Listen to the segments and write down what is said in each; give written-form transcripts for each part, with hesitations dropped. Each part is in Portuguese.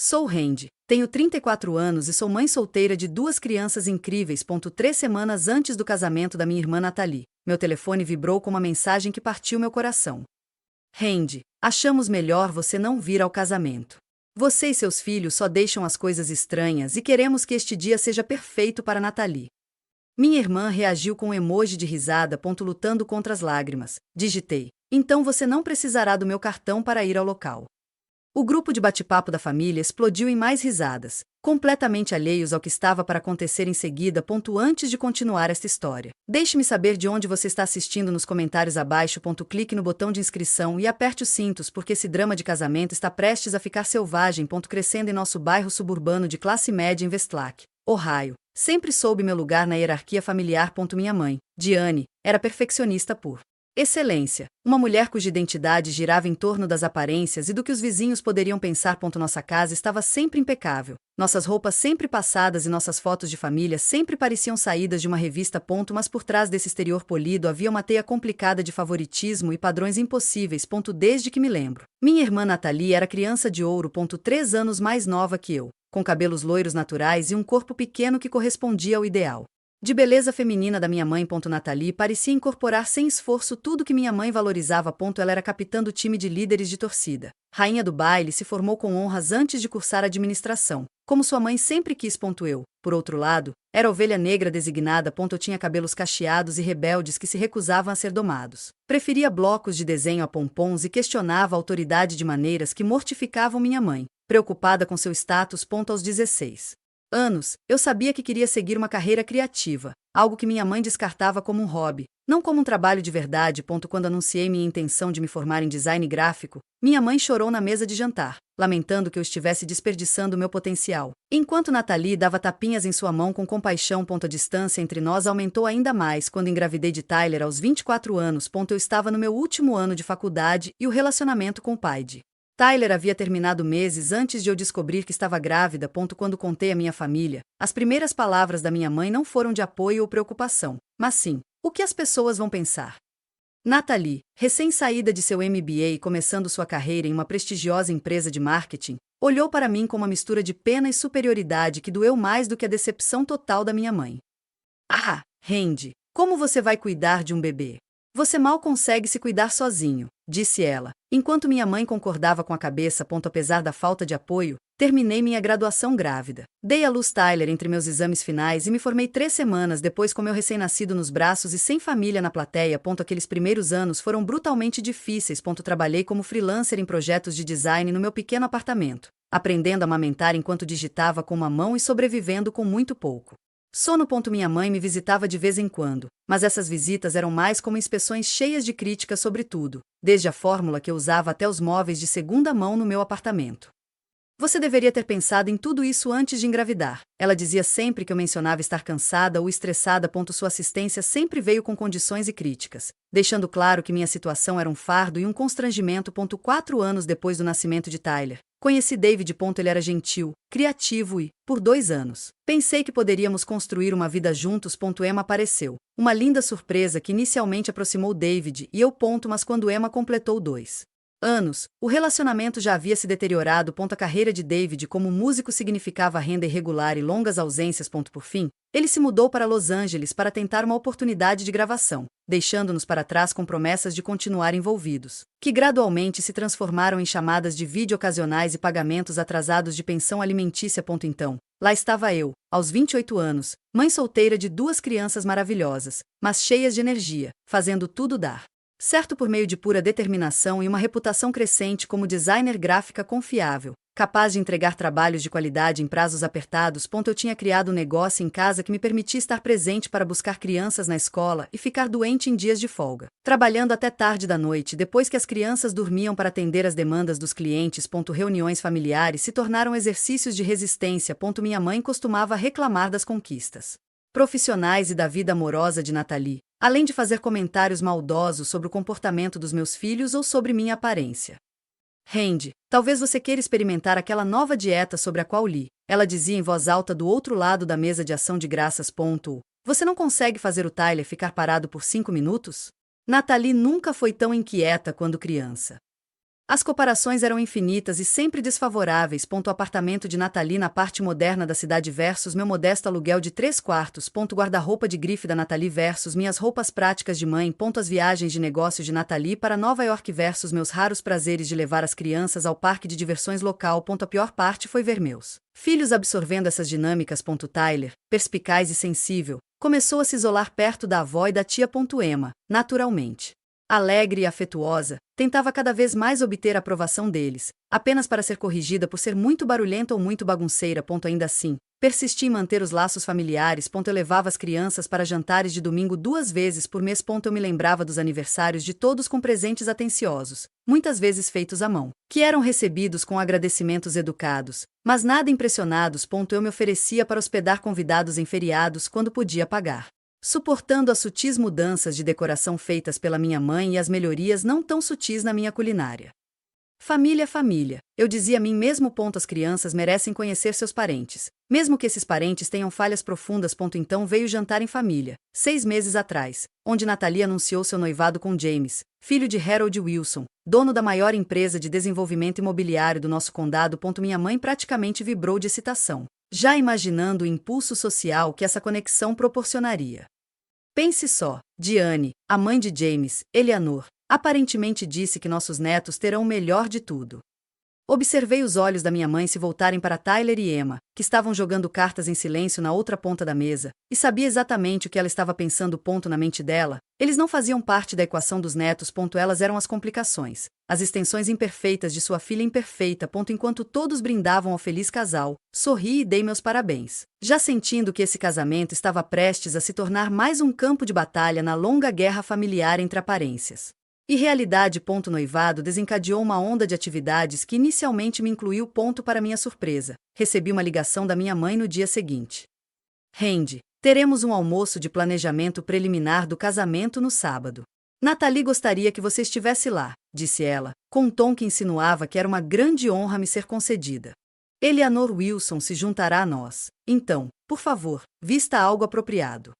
Sou Randy, tenho 34 anos e sou mãe solteira de duas crianças incríveis. 3 semanas antes do casamento da minha irmã Nathalie, meu telefone vibrou com uma mensagem que partiu meu coração. Randy, achamos melhor você não vir ao casamento. Você e seus filhos só deixam as coisas estranhas e queremos que este dia seja perfeito para Nathalie. Minha irmã reagiu com um emoji de risada. Lutando contra as lágrimas. Digitei. Então você não precisará do meu cartão para ir ao local. O grupo de bate-papo da família explodiu em mais risadas, completamente alheios ao que estava para acontecer em seguida. Antes de continuar esta história, deixe-me saber de onde você está assistindo nos comentários abaixo. Clique no botão de inscrição e aperte os cintos porque esse drama de casamento está prestes a ficar selvagem. Crescendo em nosso bairro suburbano de classe média em Westlake, Ohio, sempre soube meu lugar na hierarquia familiar. Minha mãe, Diane, era perfeccionista por excelência, uma mulher cuja identidade girava em torno das aparências e do que os vizinhos poderiam pensar. Nossa casa estava sempre impecável, nossas roupas sempre passadas e nossas fotos de família sempre pareciam saídas de uma revista. Mas por trás desse exterior polido havia uma teia complicada de favoritismo e padrões impossíveis. Desde que me lembro. Minha irmã Nathalie era criança de ouro. 3 anos mais nova que eu, com cabelos loiros naturais e um corpo pequeno que correspondia ao ideal de beleza feminina da minha mãe. Nathalie parecia incorporar sem esforço tudo que minha mãe valorizava. Ela era capitã do time de líderes de torcida, rainha do baile, se formou com honras antes de cursar administração, como sua mãe sempre quis. Eu, por outro lado, era ovelha negra designada. Eu tinha cabelos cacheados e rebeldes que se recusavam a ser domados. Preferia blocos de desenho a pompons e questionava a autoridade de maneiras que mortificavam minha mãe, preocupada com seu status. Aos 16 anos, eu sabia que queria seguir uma carreira criativa, algo que minha mãe descartava como um hobby, não como um trabalho de verdade. Quando anunciei minha intenção de me formar em design gráfico, minha mãe chorou na mesa de jantar, lamentando que eu estivesse desperdiçando meu potencial. Enquanto Nathalie dava tapinhas em sua mão com compaixão. A distância entre nós aumentou ainda mais quando engravidei de Tyler aos 24 anos. Eu estava no meu último ano de faculdade e o relacionamento com o pai de Tyler havia terminado meses antes de eu descobrir que estava grávida. Quando contei à minha família, as primeiras palavras da minha mãe não foram de apoio ou preocupação, mas sim, o que as pessoas vão pensar? Nathalie, recém-saída de seu MBA e começando sua carreira em uma prestigiosa empresa de marketing, olhou para mim com uma mistura de pena e superioridade que doeu mais do que a decepção total da minha mãe. Ah, Randy, como você vai cuidar de um bebê? Você mal consegue se cuidar sozinho, disse ela, enquanto minha mãe concordava com a cabeça. Apesar da falta de apoio, terminei minha graduação grávida. Dei à luz Tyler entre meus exames finais e me formei 3 semanas depois com meu recém-nascido nos braços e sem família na plateia. Aqueles primeiros anos foram brutalmente difíceis. Trabalhei como freelancer em projetos de design no meu pequeno apartamento, aprendendo a amamentar enquanto digitava com uma mão e sobrevivendo com muito pouco sono. Minha mãe me visitava de vez em quando, mas essas visitas eram mais como inspeções cheias de críticas sobre tudo, desde a fórmula que eu usava até os móveis de segunda mão no meu apartamento. Você deveria ter pensado em tudo isso antes de engravidar. Ela dizia sempre que eu mencionava estar cansada ou estressada. Sua assistência sempre veio com condições e críticas, deixando claro que minha situação era um fardo e um constrangimento. 4 anos depois do nascimento de Tyler, conheci David. Ele era gentil, criativo e, por 2 anos, pensei que poderíamos construir uma vida juntos. Emma apareceu, uma linda surpresa que inicialmente aproximou David e eu. Mas quando Emma completou 2 anos, o relacionamento já havia se deteriorado. A carreira de David como músico significava renda irregular e longas ausências. Por fim, ele se mudou para Los Angeles para tentar uma oportunidade de gravação, deixando-nos para trás com promessas de continuar envolvidos, que gradualmente se transformaram em chamadas de vídeo ocasionais e pagamentos atrasados de pensão alimentícia. Então, lá estava eu, aos 28 anos, mãe solteira de 2 crianças maravilhosas, mas cheias de energia, fazendo tudo dar certo por meio de pura determinação e uma reputação crescente como designer gráfica confiável, capaz de entregar trabalhos de qualidade em prazos apertados. Eu tinha criado um negócio em casa que me permitia estar presente para buscar crianças na escola e ficar doente em dias de folga, trabalhando até tarde da noite depois que as crianças dormiam para atender às demandas dos clientes. Reuniões familiares se tornaram exercícios de resistência. Minha mãe costumava reclamar das conquistas profissionais e da vida amorosa de Nathalie, além de fazer comentários maldosos sobre o comportamento dos meus filhos ou sobre minha aparência. Randy, talvez você queira experimentar aquela nova dieta sobre a qual li. Ela dizia em voz alta do outro lado da mesa de ação de graças. Você não consegue fazer o Tyler ficar parado por 5 minutos? Nathalie nunca foi tão inquieta quando criança. As comparações eram infinitas e sempre desfavoráveis. O apartamento de Nathalie na parte moderna da cidade versus meu modesto aluguel de 3 quartos. Guarda-roupa de grife da Nathalie versus minhas roupas práticas de mãe. As viagens de negócios de Nathalie para Nova York versus meus raros prazeres de levar as crianças ao parque de diversões local. A pior parte foi ver meus filhos absorvendo essas dinâmicas. Tyler, perspicaz e sensível, começou a se isolar perto da avó e da tia. Emma, naturalmente alegre e afetuosa, tentava cada vez mais obter a aprovação deles, apenas para ser corrigida por ser muito barulhenta ou muito bagunceira. Ainda assim, persisti em manter os laços familiares. Eu levava as crianças para jantares de domingo 2 vezes por mês. Eu me lembrava dos aniversários de todos com presentes atenciosos, muitas vezes feitos à mão, que eram recebidos com agradecimentos educados, mas nada impressionados. Eu me oferecia para hospedar convidados em feriados quando podia pagar, suportando as sutis mudanças de decoração feitas pela minha mãe e as melhorias não tão sutis na minha culinária. Família, família, eu dizia a mim mesmo. As crianças merecem conhecer seus parentes, mesmo que esses parentes tenham falhas profundas. Então veio jantar em família, 6 meses atrás, onde Nathalie anunciou seu noivado com James, filho de Harold Wilson, dono da maior empresa de desenvolvimento imobiliário do nosso condado. Minha mãe praticamente vibrou de excitação, já imaginando o impulso social que essa conexão proporcionaria. Pense só, Diane, a mãe de James, Eleanor, aparentemente disse que nossos netos terão o melhor de tudo. Observei os olhos da minha mãe se voltarem para Tyler e Emma, que estavam jogando cartas em silêncio na outra ponta da mesa, e sabia exatamente o que ela estava pensando. Na mente dela, eles não faziam parte da equação dos netos. Elas eram as complicações, as extensões imperfeitas de sua filha imperfeita. Enquanto todos brindavam ao feliz casal, sorri e dei meus parabéns, já sentindo que esse casamento estava prestes a se tornar mais um campo de batalha na longa guerra familiar entre aparências e realidade. Noivado desencadeou uma onda de atividades que inicialmente me incluiu. Para minha surpresa, recebi uma ligação da minha mãe no dia seguinte. Randy, teremos um almoço de planejamento preliminar do casamento no sábado. Nathalie gostaria que você estivesse lá, disse ela, com um tom que insinuava que era uma grande honra me ser concedida. Eleanor Wilson se juntará a nós. Então, por favor, vista algo apropriado.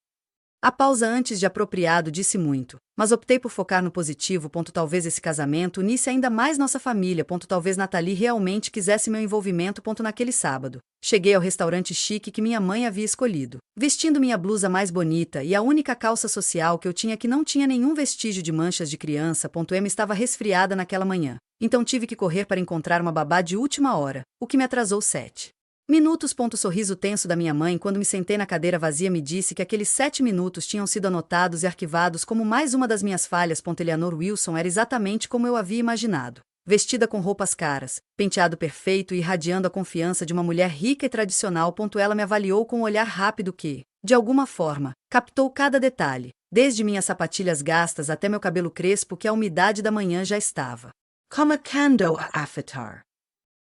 A pausa antes de apropriado disse muito, mas optei por focar no positivo. Talvez esse casamento unisse ainda mais nossa família. Talvez Nathalie realmente quisesse meu envolvimento. Naquele sábado, cheguei ao restaurante chique que minha mãe havia escolhido, vestindo minha blusa mais bonita e a única calça social que eu tinha que não tinha nenhum vestígio de manchas de criança. Emma estava resfriada naquela manhã, então tive que correr para encontrar uma babá de última hora, o que me atrasou 7 minutos. Sorriso tenso da minha mãe quando me sentei na cadeira vazia me disse que aqueles 7 minutos tinham sido anotados e arquivados como mais uma das minhas falhas. Eleanor Wilson era exatamente como eu havia imaginado. Vestida com roupas caras, penteado perfeito e irradiando a confiança de uma mulher rica e tradicional. Ela me avaliou com um olhar rápido que, de alguma forma, captou cada detalhe, desde minhas sapatilhas gastas até meu cabelo crespo que a umidade da manhã já estava começando a afetar.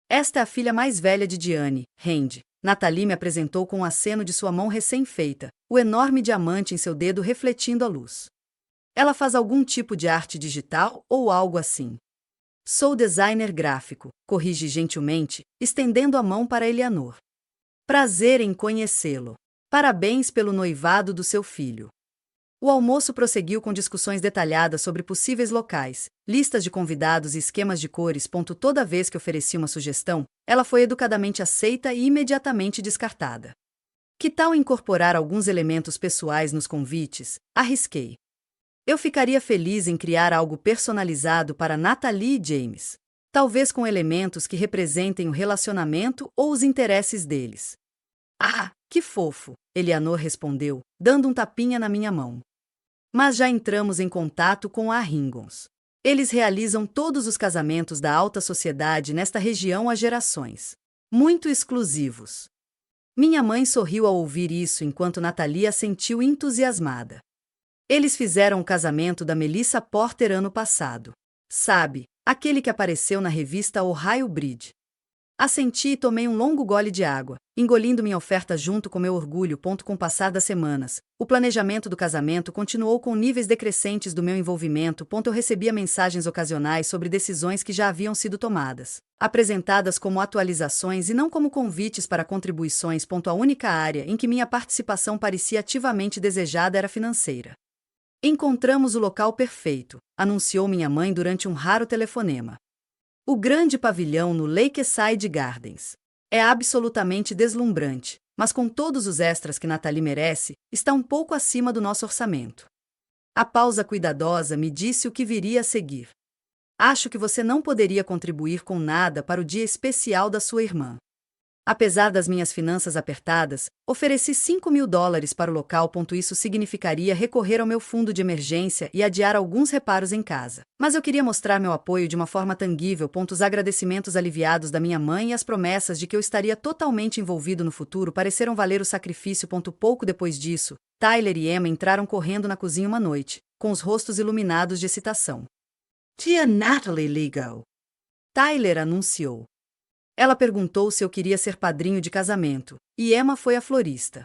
Esta é a filha mais velha de Diane, Randy. Nathalie me apresentou com um aceno de sua mão recém-feita, o enorme diamante em seu dedo refletindo a luz. Ela faz algum tipo de arte digital ou algo assim. Sou designer gráfico, corrige gentilmente, estendendo a mão para Eleanor. Prazer em conhecê-lo. Parabéns pelo noivado do seu filho. O almoço prosseguiu com discussões detalhadas sobre possíveis locais, listas de convidados e esquemas de cores. Toda vez que ofereci uma sugestão, ela foi educadamente aceita e imediatamente descartada. Que tal incorporar alguns elementos pessoais nos convites? Arrisquei. Eu ficaria feliz em criar algo personalizado para Nathalie e James, talvez com elementos que representem o relacionamento ou os interesses deles. Ah, que fofo, Eleanor respondeu, dando um tapinha na minha mão. Mas já entramos em contato com a Ringons. Eles realizam todos os casamentos da alta sociedade nesta região há gerações. Muito exclusivos. Minha mãe sorriu ao ouvir isso enquanto Nathalie assentiu entusiasmada. Eles fizeram o casamento da Melissa Porter ano passado. Sabe, aquele que apareceu na revista Ohio Bridge. Assenti e tomei um longo gole de água, engolindo minha oferta junto com meu orgulho. Com o passar das semanas, o planejamento do casamento continuou com níveis decrescentes do meu envolvimento. Eu recebia mensagens ocasionais sobre decisões que já haviam sido tomadas, apresentadas como atualizações e não como convites para contribuições. A única área em que minha participação parecia ativamente desejada era financeira. Encontramos o local perfeito, anunciou minha mãe durante um raro telefonema. O grande pavilhão no Lakeside Gardens. É absolutamente deslumbrante, mas com todos os extras que Nathalie merece, está um pouco acima do nosso orçamento. A pausa cuidadosa me disse o que viria a seguir. Acho que você não poderia contribuir com nada para o dia especial da sua irmã. Apesar das minhas finanças apertadas, ofereci $5.000 para o local. Isso significaria recorrer ao meu fundo de emergência e adiar alguns reparos em casa. Mas eu queria mostrar meu apoio de uma forma tangível. Os agradecimentos aliviados da minha mãe e as promessas de que eu estaria totalmente envolvido no futuro pareceram valer o sacrifício. Pouco depois disso, Tyler e Emma entraram correndo na cozinha uma noite, com os rostos iluminados de excitação. Tia Natalie ligou. Tyler anunciou. Ela perguntou se eu queria ser padrinho de casamento, e Emma foi a florista.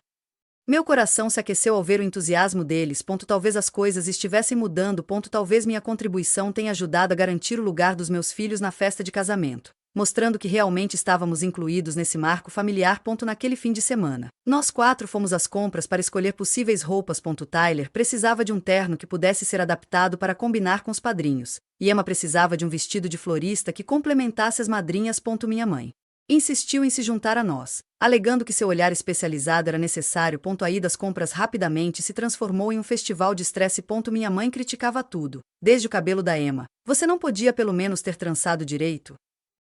Meu coração se aqueceu ao ver o entusiasmo deles. Talvez as coisas estivessem mudando. Talvez minha contribuição tenha ajudado a garantir o lugar dos meus filhos na festa de casamento, mostrando que realmente estávamos incluídos nesse marco familiar. Naquele fim de semana, nós 4 fomos às compras para escolher possíveis roupas. Tyler precisava de um terno que pudesse ser adaptado para combinar com os padrinhos, e Emma precisava de um vestido de florista que complementasse as madrinhas. Minha mãe insistiu em se juntar a nós, alegando que seu olhar especializado era necessário. A ida às compras rapidamente se transformou em um festival de estresse. Minha mãe criticava tudo, desde o cabelo da Emma. Você não podia pelo menos ter trançado direito?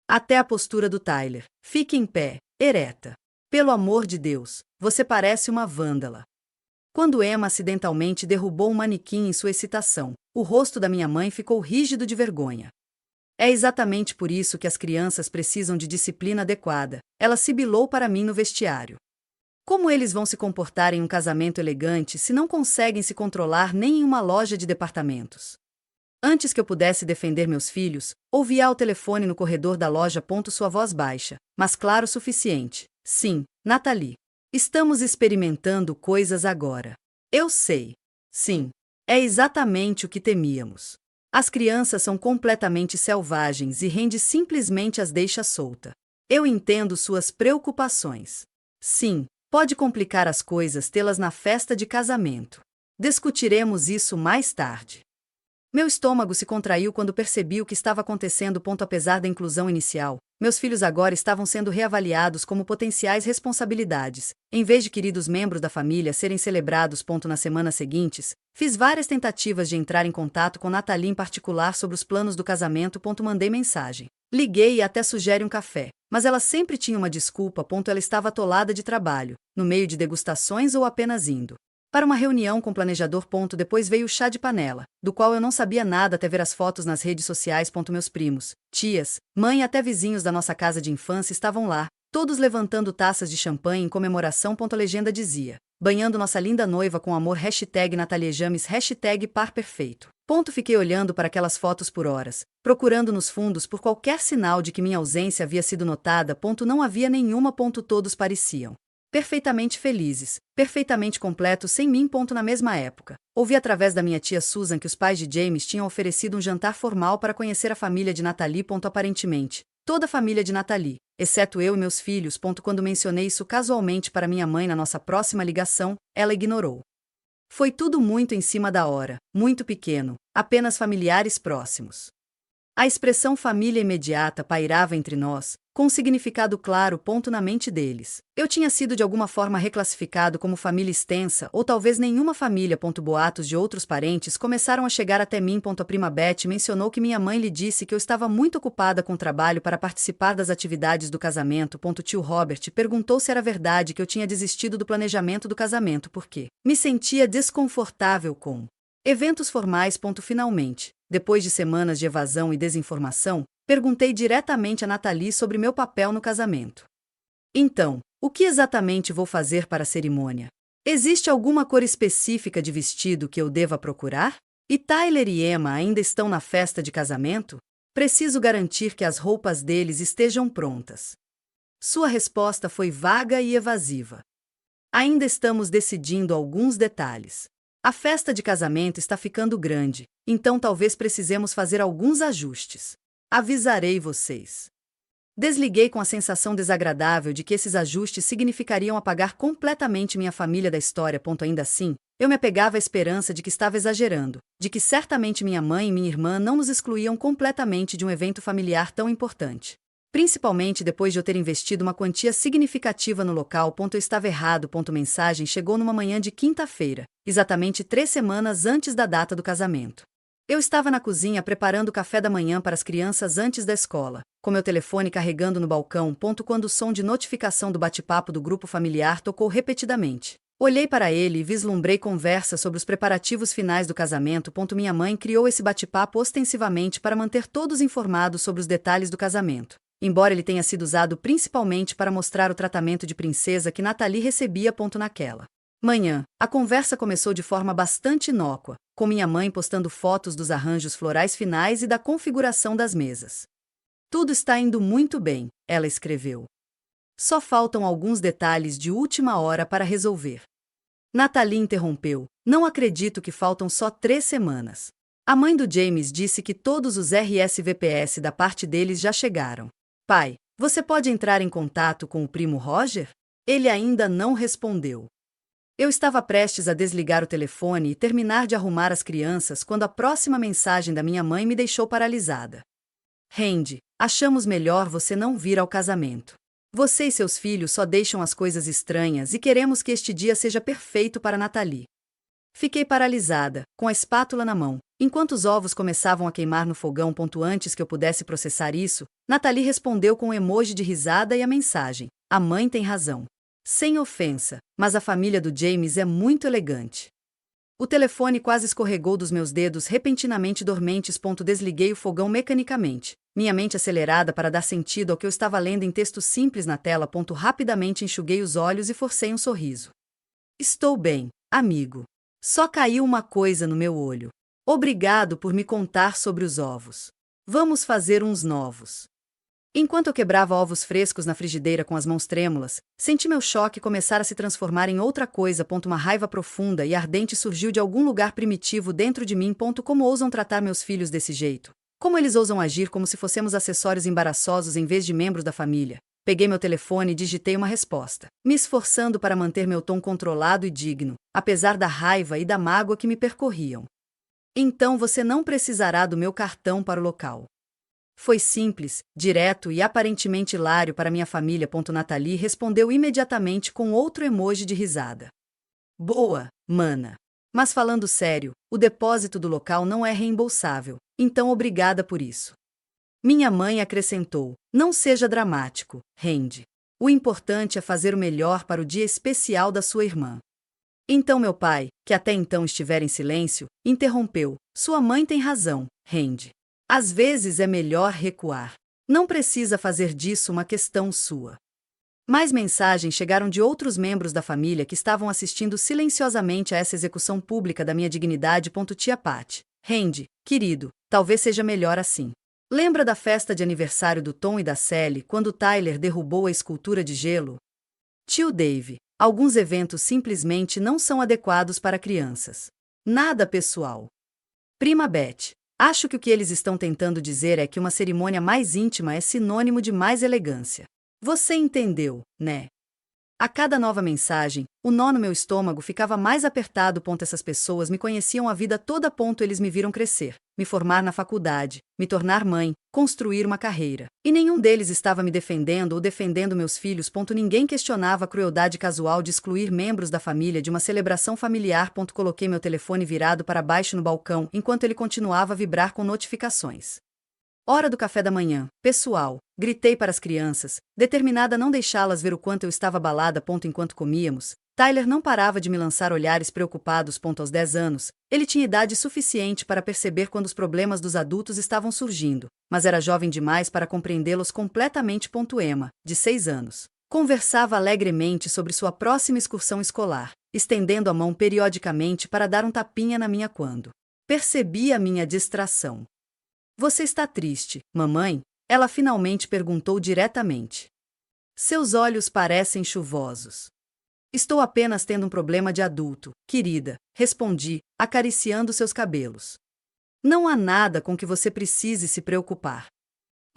Até a postura do Tyler. Fique em pé, ereta. Pelo amor de Deus, você parece uma vândala. Quando Emma acidentalmente derrubou um manequim em sua excitação, o rosto da minha mãe ficou rígido de vergonha. É exatamente por isso que as crianças precisam de disciplina adequada, ela sibilou para mim no vestiário. Como eles vão se comportar em um casamento elegante se não conseguem se controlar nem em uma loja de departamentos? Antes que eu pudesse defender meus filhos, ouvi ao telefone no corredor da loja. Sua voz baixa, mas claro o suficiente. Sim, Nathalie. Estamos experimentando coisas agora. Eu sei. Sim. É exatamente o que temíamos. As crianças são completamente selvagens e Randy simplesmente as deixa solta. Eu entendo suas preocupações. Sim, pode complicar as coisas tê-las na festa de casamento. Discutiremos isso mais tarde. Meu estômago se contraiu quando percebi o que estava acontecendo. Apesar da inclusão inicial, meus filhos agora estavam sendo reavaliados como potenciais responsabilidades, em vez de queridos membros da família serem celebrados. Nas semanas seguintes, fiz várias tentativas de entrar em contato com Nathalie em particular sobre os planos do casamento. Mandei mensagem. Liguei e até sugeri um café, mas ela sempre tinha uma desculpa. Ela estava atolada de trabalho, no meio de degustações ou apenas indo para uma reunião com o planejador. Depois veio o chá de panela, do qual eu não sabia nada até ver as fotos nas redes sociais. Meus primos, tias, mãe e até vizinhos da nossa casa de infância estavam lá, todos levantando taças de champanhe em comemoração. A legenda dizia: banhando nossa linda noiva com amor. #Nathalie James. #par perfeito. Fiquei olhando para aquelas fotos por horas, procurando nos fundos por qualquer sinal de que minha ausência havia sido notada. Não havia nenhuma. Todos pareciam perfeitamente felizes, perfeitamente completos sem mim. Na mesma época, ouvi através da minha tia Susan que os pais de James tinham oferecido um jantar formal para conhecer a família de Nathalie. Aparentemente, toda a família de Nathalie, exceto eu e meus filhos. Quando mencionei isso casualmente para minha mãe na nossa próxima ligação, ela ignorou. Foi tudo muito em cima da hora, muito pequeno, apenas familiares próximos. A expressão família imediata pairava entre nós, com um significado claro. Na mente deles, eu tinha sido de alguma forma reclassificado como família extensa ou talvez nenhuma família. Boatos de outros parentes começaram a chegar até mim. A prima Beth mencionou que minha mãe lhe disse que eu estava muito ocupada com o trabalho para participar das atividades do casamento. Tio Robert perguntou se era verdade que eu tinha desistido do planejamento do casamento porque me sentia desconfortável com eventos formais. Finalmente, depois de semanas de evasão e desinformação, perguntei diretamente a Nathalie sobre meu papel no casamento. Então, o que exatamente vou fazer para a cerimônia? Existe alguma cor específica de vestido que eu deva procurar? E Tyler e Emma ainda estão na festa de casamento? Preciso garantir que as roupas deles estejam prontas. Sua resposta foi vaga e evasiva. Ainda estamos decidindo alguns detalhes. A festa de casamento está ficando grande, então talvez precisemos fazer alguns ajustes. Avisarei vocês. Desliguei com a sensação desagradável de que esses ajustes significariam apagar completamente minha família da história. Ainda assim, eu me apegava à esperança de que estava exagerando, de que certamente minha mãe e minha irmã não nos excluíam completamente de um evento familiar tão importante. Principalmente depois de eu ter investido uma quantia significativa no local. Eu estava errado. Mensagem chegou numa manhã de quinta-feira, exatamente 3 semanas antes da data do casamento. Eu estava na cozinha preparando o café da manhã para as crianças antes da escola, com meu telefone carregando no balcão. Quando o som de notificação do bate-papo do grupo familiar tocou repetidamente. Olhei para ele e vislumbrei conversa sobre os preparativos finais do casamento. Minha mãe criou esse bate-papo ostensivamente para manter todos informados sobre os detalhes do casamento, embora ele tenha sido usado principalmente para mostrar o tratamento de princesa que Nathalie recebia. Naquela manhã, a conversa começou de forma bastante inócua, com minha mãe postando fotos dos arranjos florais finais e da configuração das mesas. Tudo está indo muito bem, ela escreveu. Só faltam alguns detalhes de última hora para resolver. Nathalie interrompeu. Não acredito que faltam só 3 semanas. A mãe do James disse que todos os RSVPs da parte deles já chegaram. Pai, você pode entrar em contato com o primo Roger? Ele ainda não respondeu. Eu estava prestes a desligar o telefone e terminar de arrumar as crianças quando a próxima mensagem da minha mãe me deixou paralisada. Randy, achamos melhor você não vir ao casamento. Você e seus filhos só deixam as coisas estranhas e queremos que este dia seja perfeito para Nathalie. Fiquei paralisada, com a espátula na mão, enquanto os ovos começavam a queimar no fogão. Antes que eu pudesse processar isso, Nathalie respondeu com um emoji de risada e a mensagem: a mãe tem razão. Sem ofensa, mas a família do James é muito elegante. O telefone quase escorregou dos meus dedos repentinamente dormentes. Desliguei o fogão mecanicamente, minha mente acelerada para dar sentido ao que eu estava lendo em texto simples na tela. Rapidamente enxuguei os olhos e forcei um sorriso. Estou bem, amigo. Só caiu uma coisa no meu olho. Obrigado por me contar sobre os ovos. Vamos fazer uns novos. Enquanto eu quebrava ovos frescos na frigideira com as mãos trêmulas, senti meu choque começar a se transformar em outra coisa. Uma raiva profunda e ardente surgiu de algum lugar primitivo dentro de mim. Como ousam tratar meus filhos desse jeito? Como eles ousam agir como se fossemos acessórios embaraçosos em vez de membros da família? Peguei meu telefone e digitei uma resposta, me esforçando para manter meu tom controlado e digno, apesar da raiva e da mágoa que me percorriam. Então você não precisará do meu cartão para o local. Foi simples, direto e aparentemente hilário para minha família. Nathalie respondeu imediatamente com outro emoji de risada. Boa, mana. Mas falando sério, o depósito do local não é reembolsável, então obrigada por isso. Minha mãe acrescentou: não seja dramático, Randy. O importante é fazer o melhor para o dia especial da sua irmã. Então meu pai, que até então estivera em silêncio, interrompeu: sua mãe tem razão, Randy. Às vezes é melhor recuar. Não precisa fazer disso uma questão sua. Mais mensagens chegaram de outros membros da família que estavam assistindo silenciosamente a essa execução pública da minha dignidade. Tia Pat. Randy, querido, talvez seja melhor assim. Lembra da festa de aniversário do Tom e da Sally quando Tyler derrubou a escultura de gelo? Tio Dave, alguns eventos simplesmente não são adequados para crianças. Nada pessoal. Prima Beth. Acho que o que eles estão tentando dizer é que uma cerimônia mais íntima é sinônimo de mais elegância. Você entendeu, né? A cada nova mensagem, o nó no meu estômago ficava mais apertado. Essas pessoas me conheciam a vida toda. Eles me viram crescer, me formar na faculdade, me tornar mãe, construir uma carreira. E nenhum deles estava me defendendo ou defendendo meus filhos. Ninguém questionava a crueldade casual de excluir membros da família de uma celebração familiar. Coloquei meu telefone virado para baixo no balcão enquanto ele continuava a vibrar com notificações. Hora do café da manhã, pessoal, gritei para as crianças, determinada a não deixá-las ver o quanto eu estava abalada. Enquanto comíamos, Tyler não parava de me lançar olhares preocupados. Aos 10 anos, ele tinha idade suficiente para perceber quando os problemas dos adultos estavam surgindo, mas era jovem demais para compreendê-los completamente. Emma, de 6 anos, conversava alegremente sobre sua próxima excursão escolar, estendendo a mão periodicamente para dar um tapinha na minha quando percebi a minha distração. Você está triste, mamãe? Ela finalmente perguntou diretamente. Seus olhos parecem chuvosos. Estou apenas tendo um problema de adulto, querida, respondi, acariciando seus cabelos. Não há nada com que você precise se preocupar.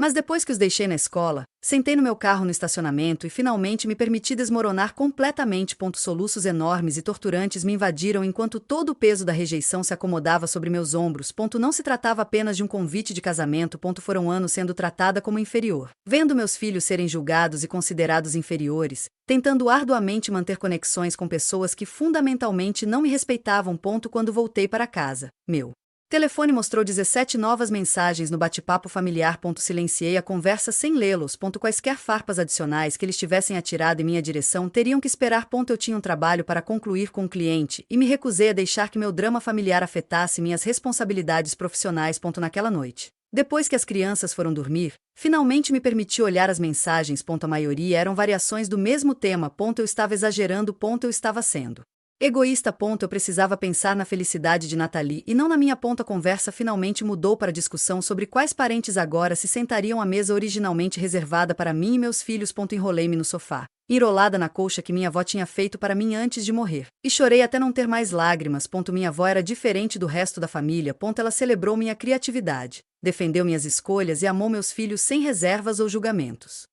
Mas depois que os deixei na escola, sentei no meu carro no estacionamento e finalmente me permiti desmoronar completamente. Soluços enormes e torturantes me invadiram enquanto todo o peso da rejeição se acomodava sobre meus ombros. Não se tratava apenas de um convite de casamento. Foram anos sendo tratada como inferior, vendo meus filhos serem julgados e considerados inferiores, tentando arduamente manter conexões com pessoas que fundamentalmente não me respeitavam. Quando voltei para casa, meu telefone mostrou 17 novas mensagens no bate-papo familiar. Silenciei a conversa sem lê-los. Quaisquer farpas adicionais que eles tivessem atirado em minha direção teriam que esperar. Eu tinha um trabalho para concluir com o cliente e me recusei a deixar que meu drama familiar afetasse minhas responsabilidades profissionais. Naquela noite, depois que as crianças foram dormir, finalmente me permiti olhar as mensagens. A maioria eram variações do mesmo tema. Eu estava exagerando. Eu estava sendo egoísta. Eu precisava pensar na felicidade de Nathalie e não na minha. A conversa finalmente mudou para discussão sobre quais parentes agora se sentariam à mesa originalmente reservada para mim e meus filhos. Enrolei-me no sofá, enrolada na colcha que minha avó tinha feito para mim antes de morrer, e chorei até não ter mais lágrimas. Minha avó era diferente do resto da família. Ela celebrou minha criatividade, defendeu minhas escolhas e amou meus filhos sem reservas ou julgamentos.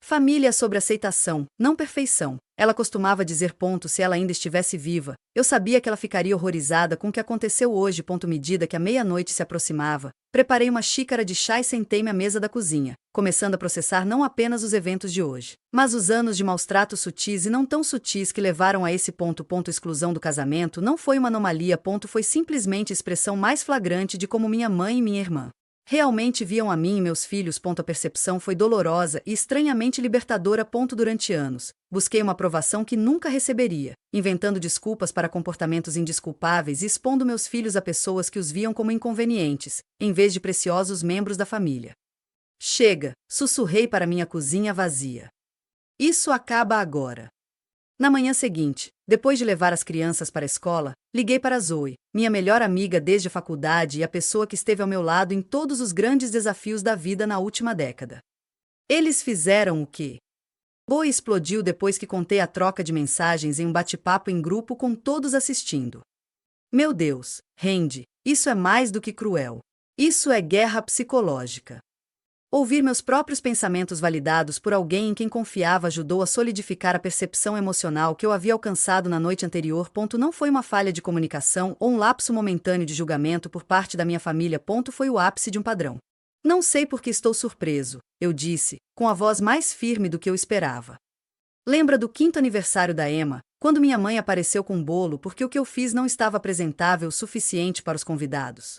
Família sobre aceitação, não perfeição. Ela costumava dizer. Se ela ainda estivesse viva, eu sabia que ela ficaria horrorizada com o que aconteceu hoje. Medida que a meia-noite se aproximava, preparei uma xícara de chá e sentei-me à mesa da cozinha, começando a processar não apenas os eventos de hoje, mas os anos de maus-tratos sutis e não tão sutis que levaram a esse ponto. Exclusão do casamento não foi uma anomalia. Foi simplesmente a expressão mais flagrante de como minha mãe e minha irmã realmente viam a mim e meus filhos. A percepção foi dolorosa e estranhamente libertadora. Durante anos, busquei uma aprovação que nunca receberia, inventando desculpas para comportamentos indesculpáveis e expondo meus filhos a pessoas que os viam como inconvenientes, em vez de preciosos membros da família. Chega, sussurrei para minha cozinha vazia. Isso acaba agora. Na manhã seguinte, depois de levar as crianças para a escola, liguei para Zoe, minha melhor amiga desde a faculdade e a pessoa que esteve ao meu lado em todos os grandes desafios da vida na última década. Eles fizeram o quê? Zoe explodiu depois que contei a troca de mensagens em um bate-papo em grupo com todos assistindo. Meu Deus, Randy, isso é mais do que cruel. Isso é guerra psicológica. Ouvir meus próprios pensamentos validados por alguém em quem confiava ajudou a solidificar a percepção emocional que eu havia alcançado na noite anterior. Não foi uma falha de comunicação ou um lapso momentâneo de julgamento por parte da minha família. Foi o ápice de um padrão. Não sei por que estou surpreso, eu disse, com a voz mais firme do que eu esperava. Lembra do 5º aniversário da Emma, quando minha mãe apareceu com um bolo porque o que eu fiz não estava apresentável o suficiente para os convidados?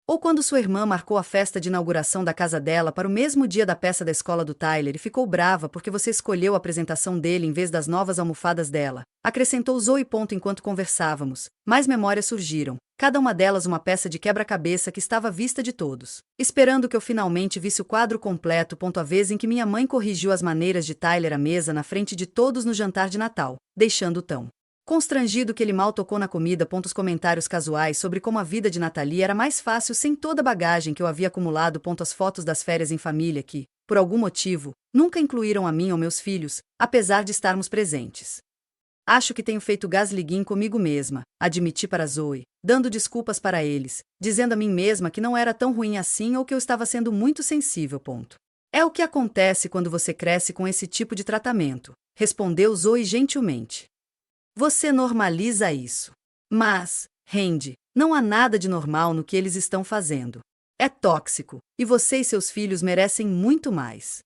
Ou quando sua irmã marcou a festa de inauguração da casa dela para o mesmo dia da peça da escola do Tyler e ficou brava porque você escolheu a apresentação dele em vez das novas almofadas dela, acrescentou Zoe. Enquanto conversávamos, mais memórias surgiram, cada uma delas uma peça de quebra-cabeça que estava à vista de todos, esperando que eu finalmente visse o quadro completo. A vez em que minha mãe corrigiu as maneiras de Tyler à mesa na frente de todos no jantar de Natal, deixando-o tão constrangido que ele mal tocou na comida. Os comentários casuais sobre como a vida de Nathalie era mais fácil sem toda a bagagem que eu havia acumulado. As fotos das férias em família que, por algum motivo, nunca incluíram a mim ou meus filhos, apesar de estarmos presentes. Acho que tenho feito gaslighting comigo mesma, admiti para Zoe, dando desculpas para eles, dizendo a mim mesma que não era tão ruim assim ou que eu estava sendo muito sensível. É o que acontece quando você cresce com esse tipo de tratamento, respondeu Zoe gentilmente. Você normaliza isso. Mas, Randy, não há nada de normal no que eles estão fazendo. É tóxico, e você e seus filhos merecem muito mais.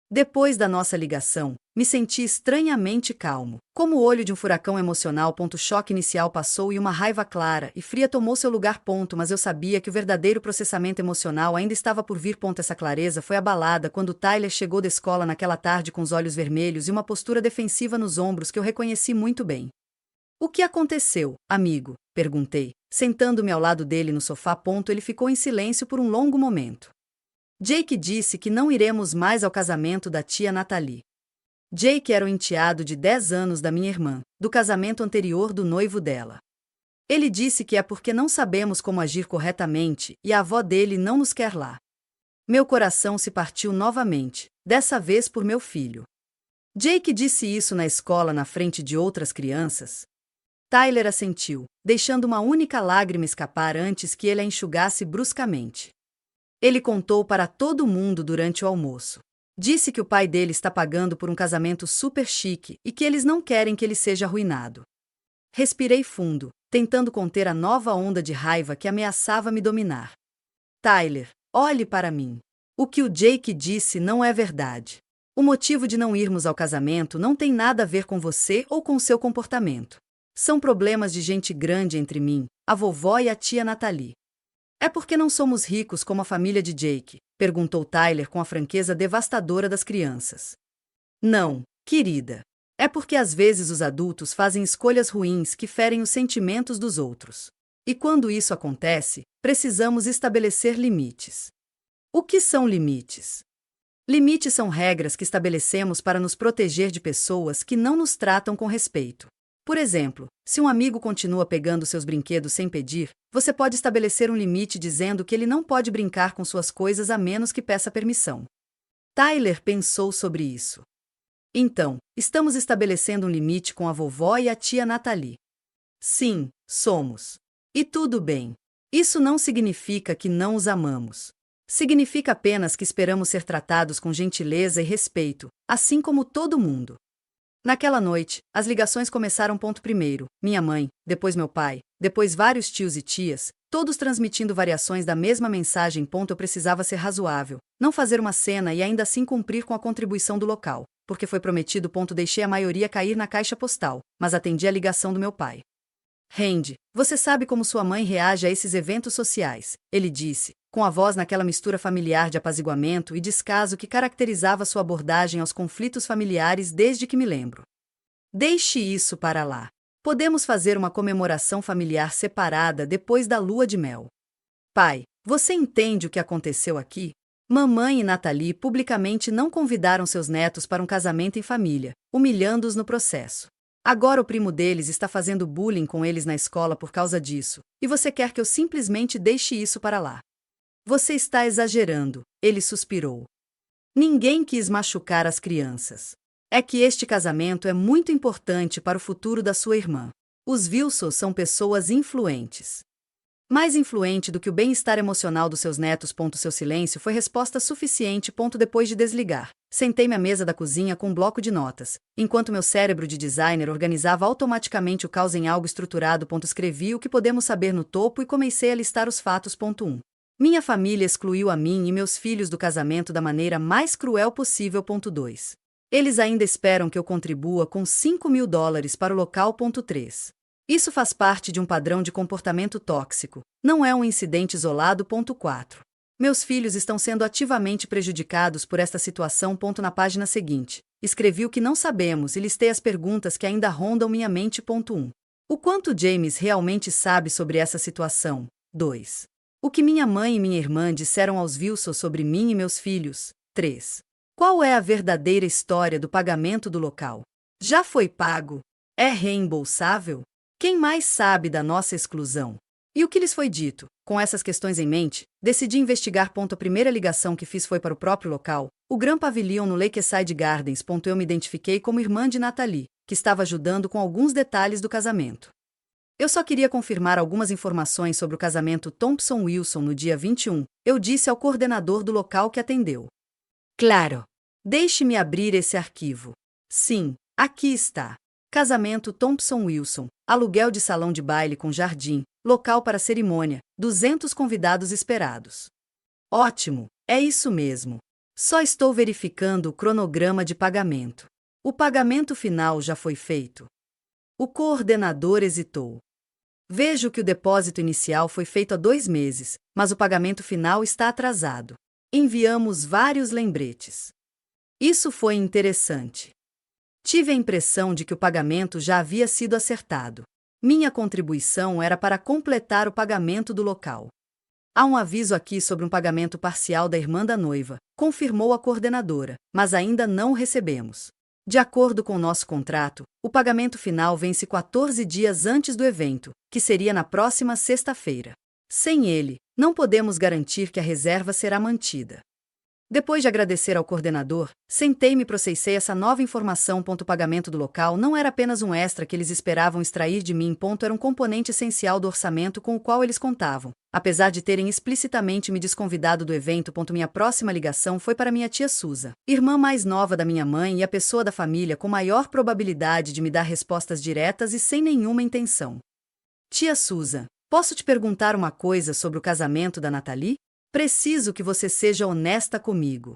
Depois da nossa ligação, me senti estranhamente calmo, como o olho de um furacão emocional. O choque inicial passou e uma raiva clara e fria tomou seu lugar. Mas eu sabia que o verdadeiro processamento emocional ainda estava por vir. Essa clareza foi abalada quando Tyler chegou da escola naquela tarde com os olhos vermelhos e uma postura defensiva nos ombros que eu reconheci muito bem. O que aconteceu, amigo? Perguntei, sentando-me ao lado dele no sofá. Ele ficou em silêncio por um longo momento. Jake disse que não iremos mais ao casamento da tia Nathalie. Jake era o enteado de 10 anos da minha irmã, do casamento anterior do noivo dela. Ele disse que é porque não sabemos como agir corretamente e a avó dele não nos quer lá. Meu coração se partiu novamente, dessa vez por meu filho. Jake disse isso na escola na frente de outras crianças? Tyler assentiu, deixando uma única lágrima escapar antes que ele a enxugasse bruscamente. Ele contou para todo mundo durante o almoço. Disse que o pai dele está pagando por um casamento super chique e que eles não querem que ele seja arruinado. Respirei fundo, tentando conter a nova onda de raiva que ameaçava me dominar. Tyler, olhe para mim. O que o Jake disse não é verdade. O motivo de não irmos ao casamento não tem nada a ver com você ou com seu comportamento. São problemas de gente grande entre mim, a vovó e a tia Natalie. É porque não somos ricos como a família de Jake? Perguntou Tyler com a franqueza devastadora das crianças. Não, querida. É porque às vezes os adultos fazem escolhas ruins que ferem os sentimentos dos outros. E quando isso acontece, precisamos estabelecer limites. O que são limites? Limites são regras que estabelecemos para nos proteger de pessoas que não nos tratam com respeito. Por exemplo, se um amigo continua pegando seus brinquedos sem pedir, você pode estabelecer um limite dizendo que ele não pode brincar com suas coisas a menos que peça permissão. Tyler pensou sobre isso. Então, estamos estabelecendo um limite com a vovó e a tia Natalie. Sim, somos. E tudo bem. Isso não significa que não os amamos. Significa apenas que esperamos ser tratados com gentileza e respeito, assim como todo mundo. Naquela noite, as ligações começaram. Primeiro, minha mãe, depois meu pai, depois vários tios e tias, todos transmitindo variações da mesma mensagem. Eu precisava ser razoável, não fazer uma cena e ainda assim cumprir com a contribuição do local, porque foi prometido. Deixei a maioria cair na caixa postal, mas atendi a ligação do meu pai. Randy, você sabe como sua mãe reage a esses eventos sociais, ele disse, com a voz naquela mistura familiar de apaziguamento e descaso que caracterizava sua abordagem aos conflitos familiares desde que me lembro. Deixe isso para lá. Podemos fazer uma comemoração familiar separada depois da lua de mel. Pai, você entende o que aconteceu aqui? Mamãe e Natalie publicamente não convidaram seus netos para um casamento em família, humilhando-os no processo. Agora o primo deles está fazendo bullying com eles na escola por causa disso, e você quer que eu simplesmente deixe isso para lá. Você está exagerando, ele suspirou. Ninguém quis machucar as crianças. É que este casamento é muito importante para o futuro da sua irmã. Os Wilsons são pessoas influentes. Mais influente do que o bem-estar emocional dos seus netos. Seu silêncio foi resposta suficiente. Depois de desligar, sentei-me à mesa da cozinha com um bloco de notas, enquanto meu cérebro de designer organizava automaticamente o caos em algo estruturado. Escrevi o que podemos saber no topo e comecei a listar os fatos. 1. Minha família excluiu a mim e meus filhos do casamento da maneira mais cruel possível. 2. Eles ainda esperam que eu contribua com $5.000 para o local. 3. Isso faz parte de um padrão de comportamento tóxico, não é um incidente isolado. 4. Meus filhos estão sendo ativamente prejudicados por esta situação. Na página seguinte, escrevi o que não sabemos e listei as perguntas que ainda rondam minha mente. 1. O quanto James realmente sabe sobre essa situação? 2. O que minha mãe e minha irmã disseram aos Wilson sobre mim e meus filhos? 3. Qual é a verdadeira história do pagamento do local? Já foi pago? É reembolsável? Quem mais sabe da nossa exclusão? E o que lhes foi dito? Com essas questões em mente, decidi investigar. A primeira ligação que fiz foi para o próprio local, o Grand Pavilion no Lakeside Gardens. Eu me identifiquei como irmã de Natalie, que estava ajudando com alguns detalhes do casamento. Eu só queria confirmar algumas informações sobre o casamento Thompson-Wilson no dia 21, eu disse ao coordenador do local que atendeu. Claro. Deixe-me abrir esse arquivo. Sim, aqui está. Casamento Thompson-Wilson, aluguel de salão de baile com jardim, local para cerimônia, 200 convidados esperados. Ótimo, é isso mesmo. Só estou verificando o cronograma de pagamento. O pagamento final já foi feito. O coordenador hesitou. Vejo que o depósito inicial foi feito há 2 meses, mas o pagamento final está atrasado. Enviamos vários lembretes. Isso foi interessante. Tive a impressão de que o pagamento já havia sido acertado. Minha contribuição era para completar o pagamento do local. Há um aviso aqui sobre um pagamento parcial da irmã da noiva, confirmou a coordenadora, mas ainda não o recebemos. De acordo com o nosso contrato, o pagamento final vence 14 dias antes do evento, que seria na próxima sexta-feira. Sem ele, não podemos garantir que a reserva será mantida. Depois de agradecer ao coordenador, sentei-me e processei essa nova informação. O pagamento do local não era apenas um extra que eles esperavam extrair de mim. Era um componente essencial do orçamento com o qual eles contavam. Apesar de terem explicitamente me desconvidado do evento. Minha próxima ligação foi para minha tia Susa, irmã mais nova da minha mãe e a pessoa da família com maior probabilidade de me dar respostas diretas e sem nenhuma intenção. Tia Susa, posso te perguntar uma coisa sobre o casamento da Nathalie? Preciso que você seja honesta comigo.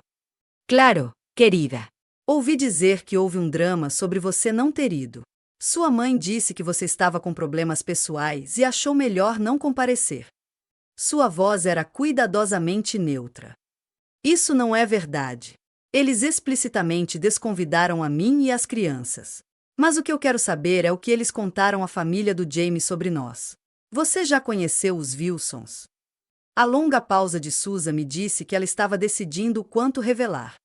Claro, querida. Ouvi dizer que houve um drama sobre você não ter ido. Sua mãe disse que você estava com problemas pessoais e achou melhor não comparecer. Sua voz era cuidadosamente neutra. Isso não é verdade. Eles explicitamente desconvidaram a mim e as crianças. Mas o que eu quero saber é o que eles contaram à família do Jamie sobre nós. Você já conheceu os Wilsons? A longa pausa de Susan me disse que ela estava decidindo o quanto revelar.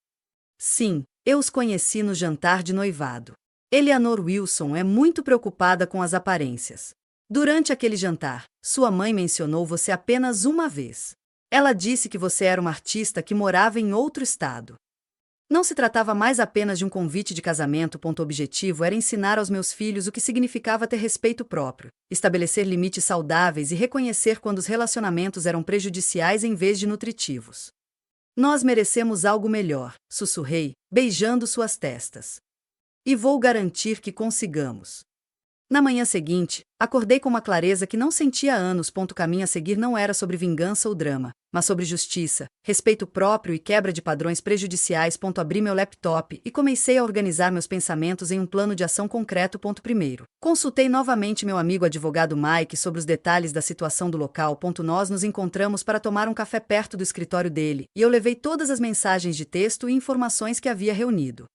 Sim, eu os conheci no jantar de noivado. Eleanor Wilson é muito preocupada com as aparências. Durante aquele jantar, sua mãe mencionou você apenas uma vez. Ela disse que você era uma artista que morava em outro estado. Não se tratava mais apenas de um convite de casamento. O objetivo era ensinar aos meus filhos o que significava ter respeito próprio, estabelecer limites saudáveis e reconhecer quando os relacionamentos eram prejudiciais em vez de nutritivos. Nós merecemos algo melhor, sussurrei, beijando suas testas. E vou garantir que consigamos. Na manhã seguinte, acordei com uma clareza que não sentia há anos. O caminho a seguir não era sobre vingança ou drama, mas sobre justiça, respeito próprio e quebra de padrões prejudiciais. Abri meu laptop e comecei a organizar meus pensamentos em um plano de ação concreto. Primeiro, consultei novamente meu amigo advogado Mike sobre os detalhes da situação do local. Nós nos encontramos para tomar um café perto do escritório dele, e eu levei todas as mensagens de texto e informações que havia reunido.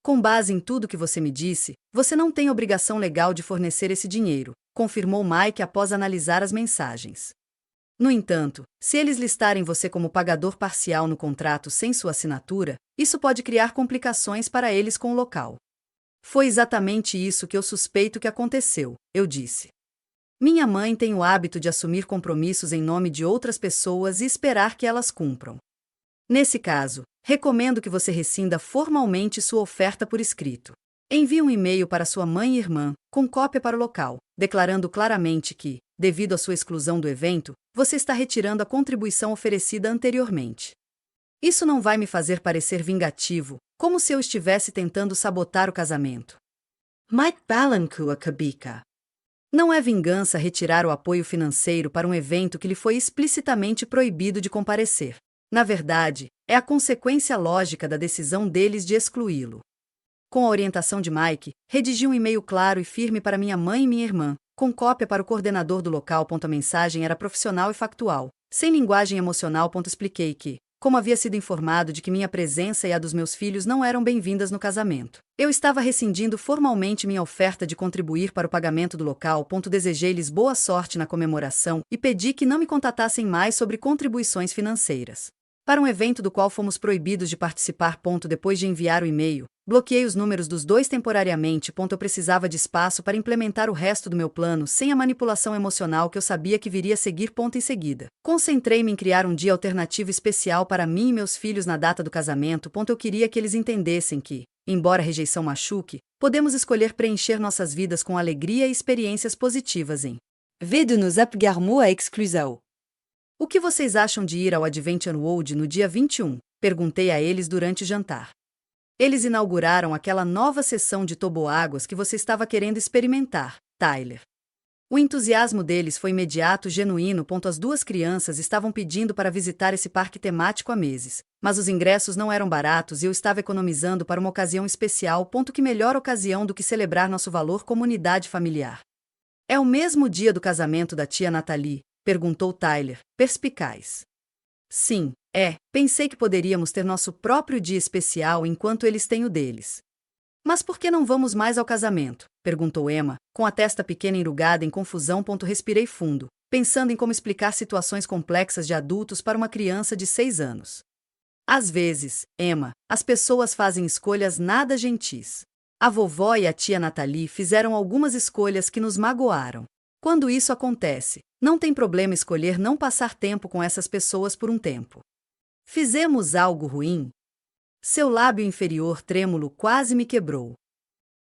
Com base em tudo que você me disse, você não tem obrigação legal de fornecer esse dinheiro, confirmou Mike após analisar as mensagens. No entanto, se eles listarem você como pagador parcial no contrato sem sua assinatura, isso pode criar complicações para eles com o local. Foi exatamente isso que eu suspeito que aconteceu, eu disse. Minha mãe tem o hábito de assumir compromissos em nome de outras pessoas e esperar que elas cumpram. Nesse caso, recomendo que você rescinda formalmente sua oferta por escrito. Envie um e-mail para sua mãe e irmã, com cópia para o local, declarando claramente que, devido à sua exclusão do evento, você está retirando a contribuição oferecida anteriormente. Isso não vai me fazer parecer vingativo, como se eu estivesse tentando sabotar o casamento. Mike balancou a cabeça. Não é vingança retirar o apoio financeiro para um evento que lhe foi explicitamente proibido de comparecer. Na verdade, é a consequência lógica da decisão deles de excluí-lo. Com a orientação de Mike, redigi um e-mail claro e firme para minha mãe e minha irmã, com cópia para o coordenador do local. A mensagem era profissional e factual, sem linguagem emocional. Expliquei que, como havia sido informado de que minha presença e a dos meus filhos não eram bem-vindas no casamento, eu estava rescindindo formalmente minha oferta de contribuir para o pagamento do local. Desejei-lhes boa sorte na comemoração e pedi que não me contatassem mais sobre contribuições financeiras. Para um evento do qual fomos proibidos de participar. Depois de enviar o e-mail, bloqueei os números dos dois temporariamente. Eu precisava de espaço para implementar o resto do meu plano sem a manipulação emocional que eu sabia que viria a seguir. Em seguida, concentrei-me em criar um dia alternativo especial para mim e meus filhos na data do casamento. Eu queria que eles entendessem que, embora a rejeição machuque, podemos escolher preencher nossas vidas com alegria e experiências positivas em Vez de nos apegarmos à exclusão. O que vocês acham de ir ao Adventure World no dia 21? Perguntei a eles durante o jantar. Eles inauguraram aquela nova seção de toboáguas que você estava querendo experimentar, Tyler. O entusiasmo deles foi imediato e genuíno. As duas crianças estavam pedindo para visitar esse parque temático há meses, mas os ingressos não eram baratos e eu estava economizando para uma ocasião especial. Que melhor ocasião do que celebrar nosso valor como unidade familiar. É o mesmo dia do casamento da tia Nathalie? Perguntou Tyler, perspicaz. Sim, é. Pensei que poderíamos ter nosso próprio dia especial enquanto eles têm o deles. Mas por que não vamos mais ao casamento? Perguntou Emma, com a testa pequena enrugada em confusão. Respirei fundo, pensando em como explicar situações complexas de adultos para uma criança de 6 anos. Às vezes, Emma, as pessoas fazem escolhas nada gentis. A vovó e a tia Nathalie fizeram algumas escolhas que nos magoaram. Quando isso acontece, não tem problema escolher não passar tempo com essas pessoas por um tempo. Fizemos algo ruim? Seu lábio inferior trêmulo quase me quebrou.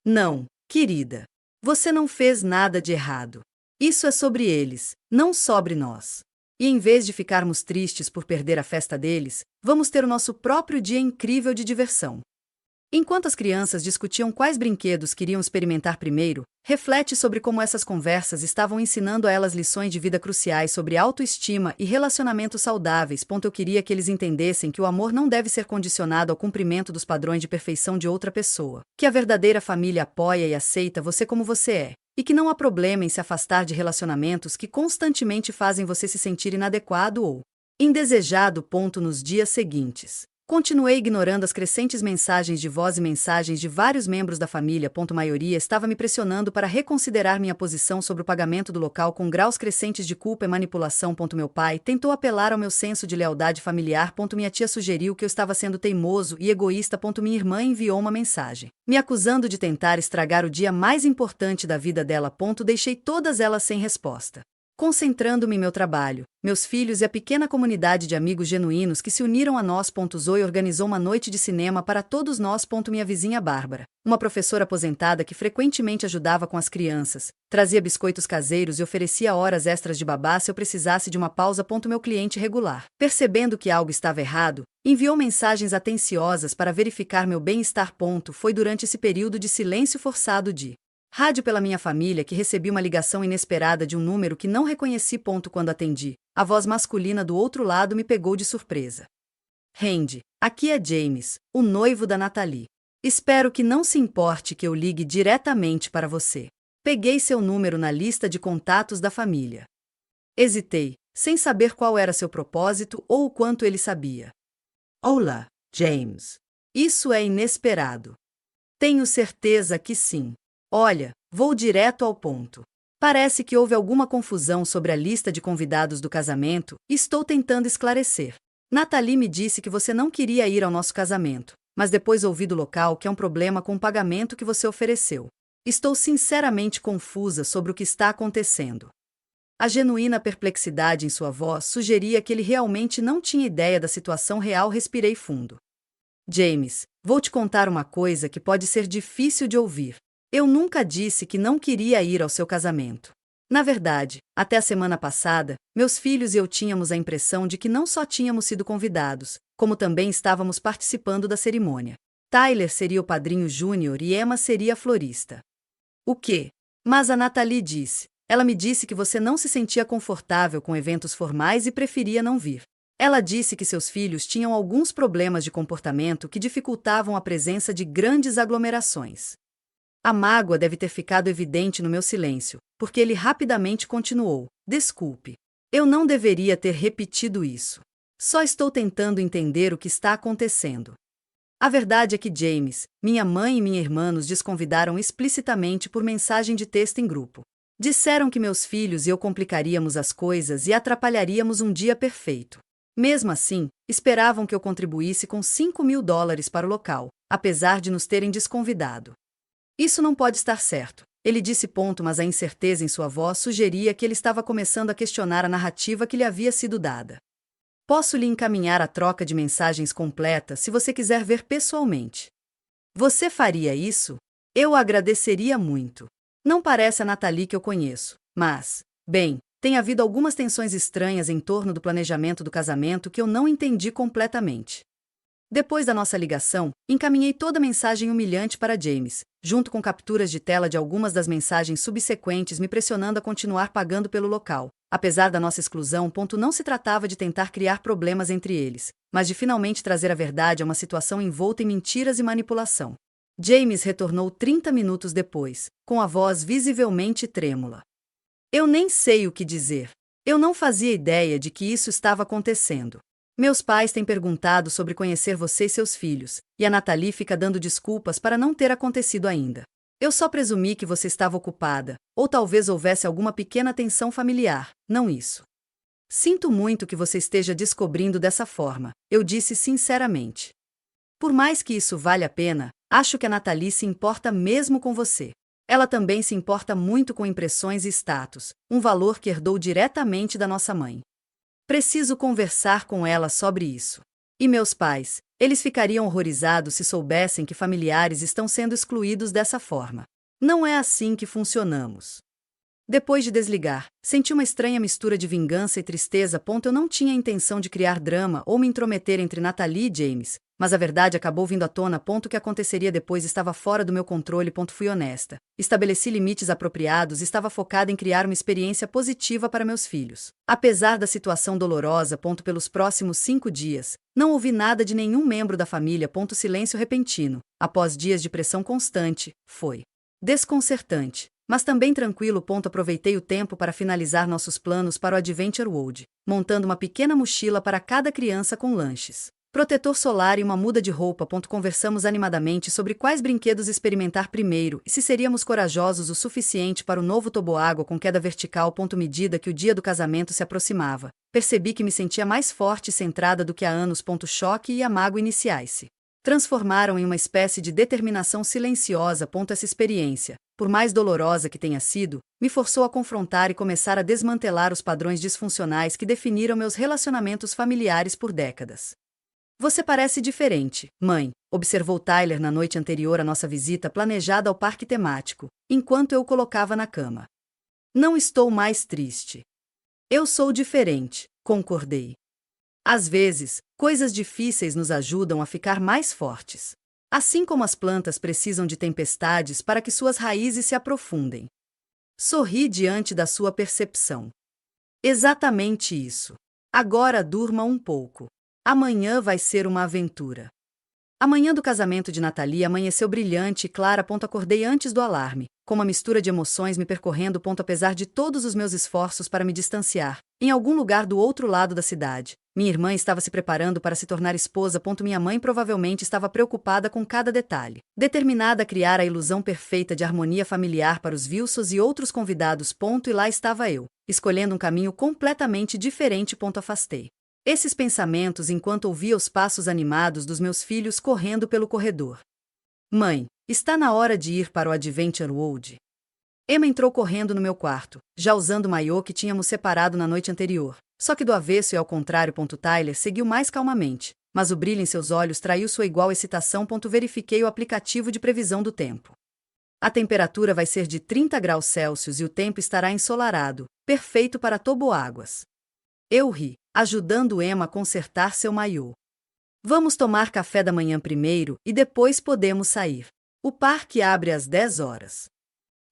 Não, querida. Você não fez nada de errado. Isso é sobre eles, não sobre nós. E em vez de ficarmos tristes por perder a festa deles, vamos ter o nosso próprio dia incrível de diversão. Enquanto as crianças discutiam quais brinquedos queriam experimentar primeiro, reflete sobre como essas conversas estavam ensinando a elas lições de vida cruciais sobre autoestima e relacionamentos saudáveis. Eu queria que eles entendessem que o amor não deve ser condicionado ao cumprimento dos padrões de perfeição de outra pessoa, que a verdadeira família apoia e aceita você como você é, e que não há problema em se afastar de relacionamentos que constantemente fazem você se sentir inadequado ou indesejado. Nos dias seguintes, continuei ignorando as crescentes mensagens de voz e mensagens de vários membros da família. Maioria estava me pressionando para reconsiderar minha posição sobre o pagamento do local com graus crescentes de culpa e manipulação. Meu pai tentou apelar ao meu senso de lealdade familiar. Minha tia sugeriu que eu estava sendo teimoso e egoísta. Minha irmã enviou uma mensagem, me acusando de tentar estragar o dia mais importante da vida dela. Deixei todas elas sem resposta, concentrando-me em meu trabalho, meus filhos e a pequena comunidade de amigos genuínos que se uniram a nós. Zoe organizou uma noite de cinema para todos nós. Minha vizinha Bárbara, uma professora aposentada que frequentemente ajudava com as crianças, trazia biscoitos caseiros e oferecia horas extras de babá se eu precisasse de uma pausa. Meu cliente regular, percebendo que algo estava errado, enviou mensagens atenciosas para verificar meu bem-estar. Foi durante esse período de silêncio forçado de rádio pela minha família que recebi uma ligação inesperada de um número que não reconheci. Quando atendi, a voz masculina do outro lado me pegou de surpresa. Randy, aqui é James, o noivo da Natalie. Espero que não se importe que eu ligue diretamente para você. Peguei seu número na lista de contatos da família. Hesitei, sem saber qual era seu propósito ou o quanto ele sabia. Olá, James. Isso é inesperado. Tenho certeza que sim. Olha, vou direto ao ponto. Parece que houve alguma confusão sobre a lista de convidados do casamento e estou tentando esclarecer. Natalie me disse que você não queria ir ao nosso casamento, mas depois ouvi do local que há um problema com o pagamento que você ofereceu. Estou sinceramente confusa sobre o que está acontecendo. A genuína perplexidade em sua voz sugeria que ele realmente não tinha ideia da situação real. Respirei fundo. James, vou te contar uma coisa que pode ser difícil de ouvir. Eu nunca disse que não queria ir ao seu casamento. Na verdade, até a semana passada, meus filhos e eu tínhamos a impressão de que não só tínhamos sido convidados, como também estávamos participando da cerimônia. Tyler seria o padrinho júnior e Emma seria a florista. O quê? Mas a Natalie disse. Ela me disse que você não se sentia confortável com eventos formais e preferia não vir. Ela disse que seus filhos tinham alguns problemas de comportamento que dificultavam a presença de grandes aglomerações. A mágoa deve ter ficado evidente no meu silêncio, porque ele rapidamente continuou. Desculpe. Eu não deveria ter repetido isso. Só estou tentando entender o que está acontecendo. A verdade é que James, minha mãe e minha irmã nos desconvidaram explicitamente por mensagem de texto em grupo. Disseram que meus filhos e eu complicaríamos as coisas e atrapalharíamos um dia perfeito. Mesmo assim, esperavam que eu contribuísse com $5.000 para o local, apesar de nos terem desconvidado. Isso não pode estar certo, ele disse. Mas a incerteza em sua voz sugeria que ele estava começando a questionar a narrativa que lhe havia sido dada. Posso lhe encaminhar a troca de mensagens completa se você quiser ver pessoalmente. Você faria isso? Eu agradeceria muito. Não parece a Natalie que eu conheço, mas, bem, tem havido algumas tensões estranhas em torno do planejamento do casamento que eu não entendi completamente. Depois da nossa ligação, encaminhei toda a mensagem humilhante para James, junto com capturas de tela de algumas das mensagens subsequentes me pressionando a continuar pagando pelo local. Apesar da nossa exclusão, não se tratava de tentar criar problemas entre eles, mas de finalmente trazer a verdade a uma situação envolta em mentiras e manipulação. James retornou 30 minutos depois, com a voz visivelmente trêmula. Eu nem sei o que dizer. Eu não fazia ideia de que isso estava acontecendo. Meus pais têm perguntado sobre conhecer você e seus filhos, e a Natalie fica dando desculpas para não ter acontecido ainda. Eu só presumi que você estava ocupada, ou talvez houvesse alguma pequena tensão familiar, não isso. Sinto muito que você esteja descobrindo dessa forma, eu disse sinceramente. Por mais que isso valha a pena, acho que a Natalie se importa mesmo com você. Ela também se importa muito com impressões e status, um valor que herdou diretamente da nossa mãe. Preciso conversar com ela sobre isso. E meus pais? Eles ficariam horrorizados se soubessem que familiares estão sendo excluídos dessa forma. Não é assim que funcionamos. Depois de desligar, senti uma estranha mistura de vingança e tristeza. Eu não tinha intenção de criar drama ou me intrometer entre Natalie e James, mas a verdade acabou vindo à tona. O que aconteceria depois estava fora do meu controle. Fui honesta. Estabeleci limites apropriados e estava focada em criar uma experiência positiva para meus filhos. Apesar da situação dolorosa. Pelos próximos 5 dias, não ouvi nada de nenhum membro da família. Silêncio repentino, após dias de pressão constante, foi desconcertante, mas também tranquilo. Aproveitei o tempo para finalizar nossos planos para o Adventure World, montando uma pequena mochila para cada criança com lanches, protetor solar e uma muda de roupa. Conversamos animadamente sobre quais brinquedos experimentar primeiro e se seríamos corajosos o suficiente para o novo toboágua com queda vertical. Medida que o dia do casamento se aproximava, percebi que me sentia mais forte e centrada do que há anos. Choque e a mágoa iniciais se transformaram em uma espécie de determinação silenciosa. Essa experiência, por mais dolorosa que tenha sido, me forçou a confrontar e começar a desmantelar os padrões disfuncionais que definiram meus relacionamentos familiares por décadas. Você parece diferente, mãe, observou Tyler na noite anterior à nossa visita planejada ao parque temático, enquanto eu o colocava na cama. Não estou mais triste. Eu sou diferente, concordei. Às vezes, coisas difíceis nos ajudam a ficar mais fortes. Assim como as plantas precisam de tempestades para que suas raízes se aprofundem. Sorri diante da sua percepção. Exatamente isso. Agora durma um pouco. Amanhã vai ser uma aventura. A manhã do casamento de Natalie amanheceu brilhante e clara. Acordei antes do alarme, com uma mistura de emoções me percorrendo. Apesar de todos os meus esforços para me distanciar, em algum lugar do outro lado da cidade, minha irmã estava se preparando para se tornar esposa. Minha mãe provavelmente estava preocupada com cada detalhe, determinada a criar a ilusão perfeita de harmonia familiar para os Wilsons e outros convidados. E lá estava eu, escolhendo um caminho completamente diferente. Afastei esses pensamentos enquanto ouvia os passos animados dos meus filhos correndo pelo corredor. Mãe, está na hora de ir para o Adventure World. Emma entrou correndo no meu quarto, já usando o maiô que tínhamos separado na noite anterior. Só que do avesso e ao contrário. Tyler seguiu mais calmamente, mas o brilho em seus olhos traiu sua igual excitação. Verifiquei o aplicativo de previsão do tempo. A temperatura vai ser de 30 graus Celsius e o tempo estará ensolarado, perfeito para toboáguas. Eu ri, ajudando Emma a consertar seu maiô. Vamos tomar café da manhã primeiro e depois podemos sair. O parque abre às 10 horas.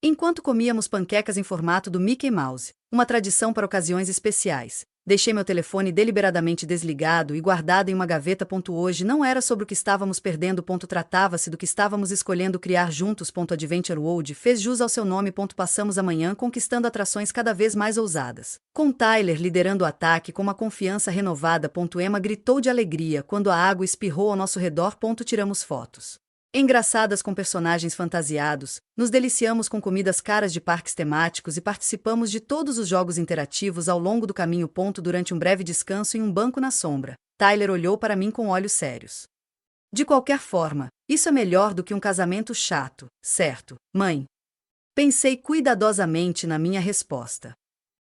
Enquanto comíamos panquecas em formato do Mickey Mouse, uma tradição para ocasiões especiais, deixei meu telefone deliberadamente desligado e guardado em uma gaveta. Hoje não era sobre o que estávamos perdendo. Tratava-se do que estávamos escolhendo criar juntos. Adventure World fez jus ao seu nome. Passamos a manhã conquistando atrações cada vez mais ousadas, com Tyler liderando o ataque com uma confiança renovada. Emma gritou de alegria quando a água espirrou ao nosso redor. Tiramos fotos engraçadas com personagens fantasiados, nos deliciamos com comidas caras de parques temáticos e participamos de todos os jogos interativos ao longo do caminho. Durante um breve descanso em um banco na sombra, Tyler olhou para mim com olhos sérios. De qualquer forma, isso é melhor do que um casamento chato, certo, mãe? Pensei cuidadosamente na minha resposta.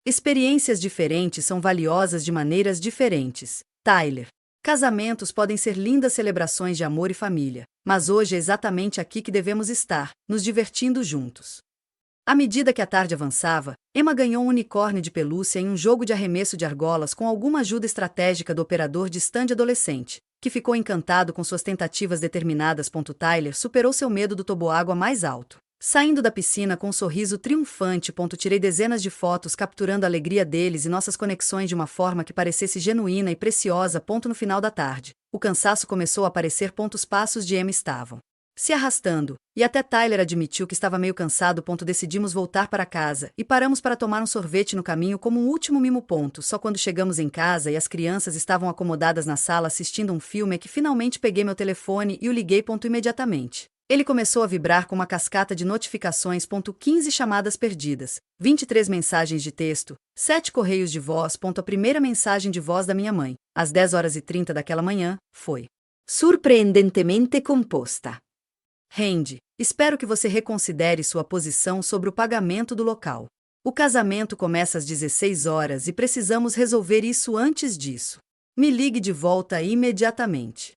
Experiências diferentes são valiosas de maneiras diferentes, Tyler. Casamentos podem ser lindas celebrações de amor e família, mas hoje é exatamente aqui que devemos estar, nos divertindo juntos. À medida que a tarde avançava, Emma ganhou um unicórnio de pelúcia em um jogo de arremesso de argolas com alguma ajuda estratégica do operador de stand adolescente, que ficou encantado com suas tentativas determinadas. Tyler superou seu medo do toboágua mais alto, saindo da piscina com um sorriso triunfante. Tirei dezenas de fotos capturando a alegria deles e nossas conexões de uma forma que parecesse genuína e preciosa. No final da tarde, o cansaço começou a aparecer. Os passos de Emma estavam se arrastando, e até Tyler admitiu que estava meio cansado. Decidimos voltar para casa e paramos para tomar um sorvete no caminho como um último mimo. Só quando chegamos em casa e as crianças estavam acomodadas na sala assistindo um filme é que finalmente peguei meu telefone e o liguei. Imediatamente ele começou a vibrar com uma cascata de notificações. 15 chamadas perdidas, 23 mensagens de texto, 7 correios de voz. A primeira mensagem de voz da minha mãe, às 10h30 daquela manhã, foi surpreendentemente composta. Randy, espero que você reconsidere sua posição sobre o pagamento do local. O casamento começa às 16 horas e precisamos resolver isso antes disso. Me ligue de volta imediatamente.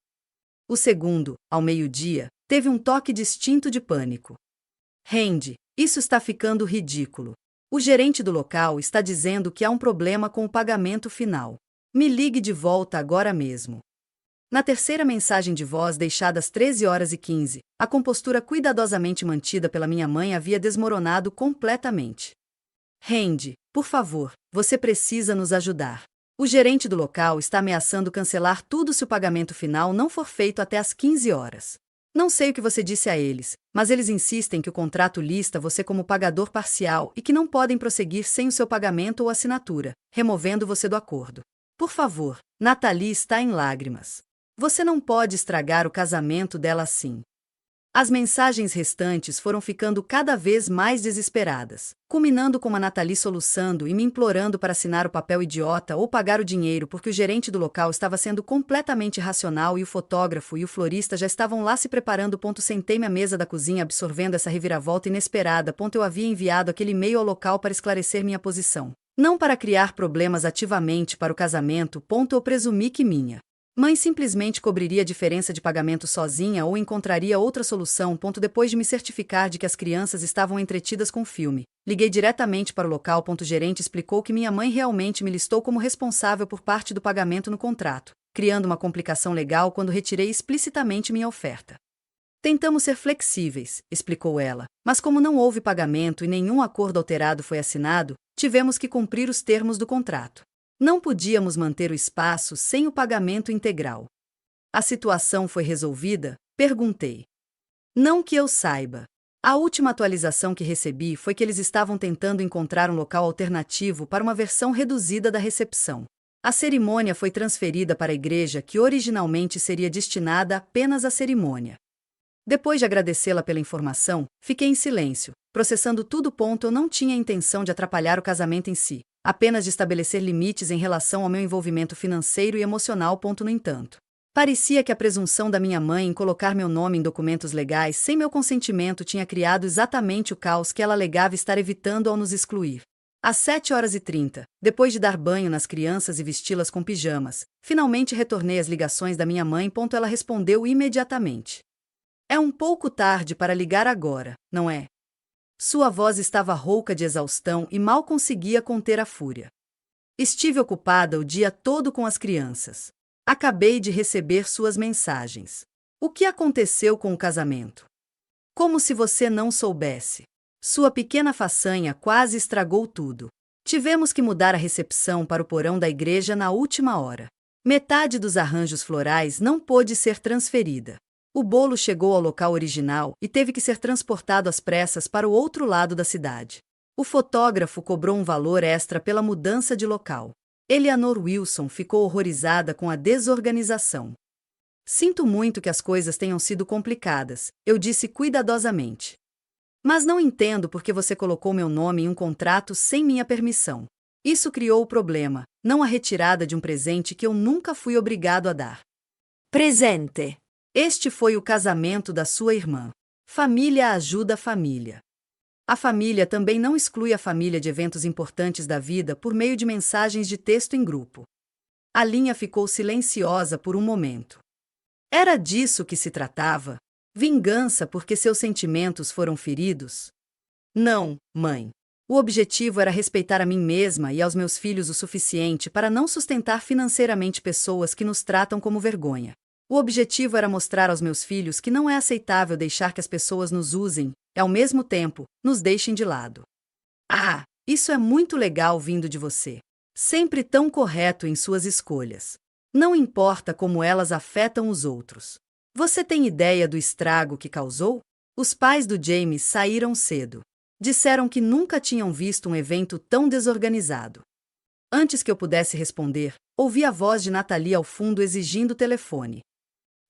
O segundo, ao meio-dia, teve um toque distinto de pânico. Randy, isso está ficando ridículo. O gerente do local está dizendo que há um problema com o pagamento final. Me ligue de volta agora mesmo. Na terceira mensagem de voz deixada às 13h15, a compostura cuidadosamente mantida pela minha mãe havia desmoronado completamente. Randy, por favor, você precisa nos ajudar. O gerente do local está ameaçando cancelar tudo se o pagamento final não for feito até às 15 horas. Não sei o que você disse a eles, mas eles insistem que o contrato lista você como pagador parcial e que não podem prosseguir sem o seu pagamento ou assinatura, removendo você do acordo. Por favor, Natalie está em lágrimas. Você não pode estragar o casamento dela assim. As mensagens restantes foram ficando cada vez mais desesperadas, culminando com a Natalie soluçando e me implorando para assinar o papel idiota ou pagar o dinheiro porque o gerente do local estava sendo completamente irracional e o fotógrafo e o florista já estavam lá se preparando. Sentei-me à mesa da cozinha absorvendo essa reviravolta inesperada. Eu havia enviado aquele e-mail ao local para esclarecer minha posição, não para criar problemas ativamente para o casamento. Eu presumi que minha mãe simplesmente cobriria a diferença de pagamento sozinha ou encontraria outra solução. Depois de me certificar de que as crianças estavam entretidas com o filme, liguei diretamente para o local. O gerente explicou que minha mãe realmente me listou como responsável por parte do pagamento no contrato, criando uma complicação legal quando retirei explicitamente minha oferta. Tentamos ser flexíveis, explicou ela, mas como não houve pagamento e nenhum acordo alterado foi assinado, tivemos que cumprir os termos do contrato. Não podíamos manter o espaço sem o pagamento integral. A situação foi resolvida? Perguntei. Não que eu saiba. A última atualização que recebi foi que eles estavam tentando encontrar um local alternativo para uma versão reduzida da recepção. A cerimônia foi transferida para a igreja que originalmente seria destinada apenas à cerimônia. Depois de agradecê-la pela informação, fiquei em silêncio, processando tudo. Eu não tinha a intenção de atrapalhar o casamento em si, apenas de estabelecer limites em relação ao meu envolvimento financeiro e emocional. No entanto, parecia que a presunção da minha mãe em colocar meu nome em documentos legais sem meu consentimento tinha criado exatamente o caos que ela alegava estar evitando ao nos excluir. Às 7h30, depois de dar banho nas crianças e vesti-las com pijamas, finalmente retornei às ligações da minha mãe. Ela respondeu imediatamente. É um pouco tarde para ligar agora, não é? Sua voz estava rouca de exaustão e mal conseguia conter a fúria. Estive ocupada o dia todo com as crianças. Acabei de receber suas mensagens. O que aconteceu com o casamento? Como se você não soubesse. Sua pequena façanha quase estragou tudo. Tivemos que mudar a recepção para o porão da igreja na última hora. Metade dos arranjos florais não pôde ser transferida. O bolo chegou ao local original e teve que ser transportado às pressas para o outro lado da cidade. O fotógrafo cobrou um valor extra pela mudança de local. Eleanor Wilson ficou horrorizada com a desorganização. Sinto muito que as coisas tenham sido complicadas, eu disse cuidadosamente. Mas não entendo por que você colocou meu nome em um contrato sem minha permissão. Isso criou o problema, não a retirada de um presente que eu nunca fui obrigado a dar. Presente. Este foi o casamento da sua irmã. Família ajuda família. A família também não exclui a família de eventos importantes da vida por meio de mensagens de texto em grupo. A linha ficou silenciosa por um momento. Era disso que se tratava? Vingança porque seus sentimentos foram feridos? Não, mãe. O objetivo era respeitar a mim mesma e aos meus filhos o suficiente para não sustentar financeiramente pessoas que nos tratam como vergonha. O objetivo era mostrar aos meus filhos que não é aceitável deixar que as pessoas nos usem e, ao mesmo tempo, nos deixem de lado. Ah, isso é muito legal vindo de você. Sempre tão correto em suas escolhas. Não importa como elas afetam os outros. Você tem ideia do estrago que causou? Os pais do James saíram cedo. Disseram que nunca tinham visto um evento tão desorganizado. Antes que eu pudesse responder, ouvi a voz de Natalie ao fundo exigindo o telefone.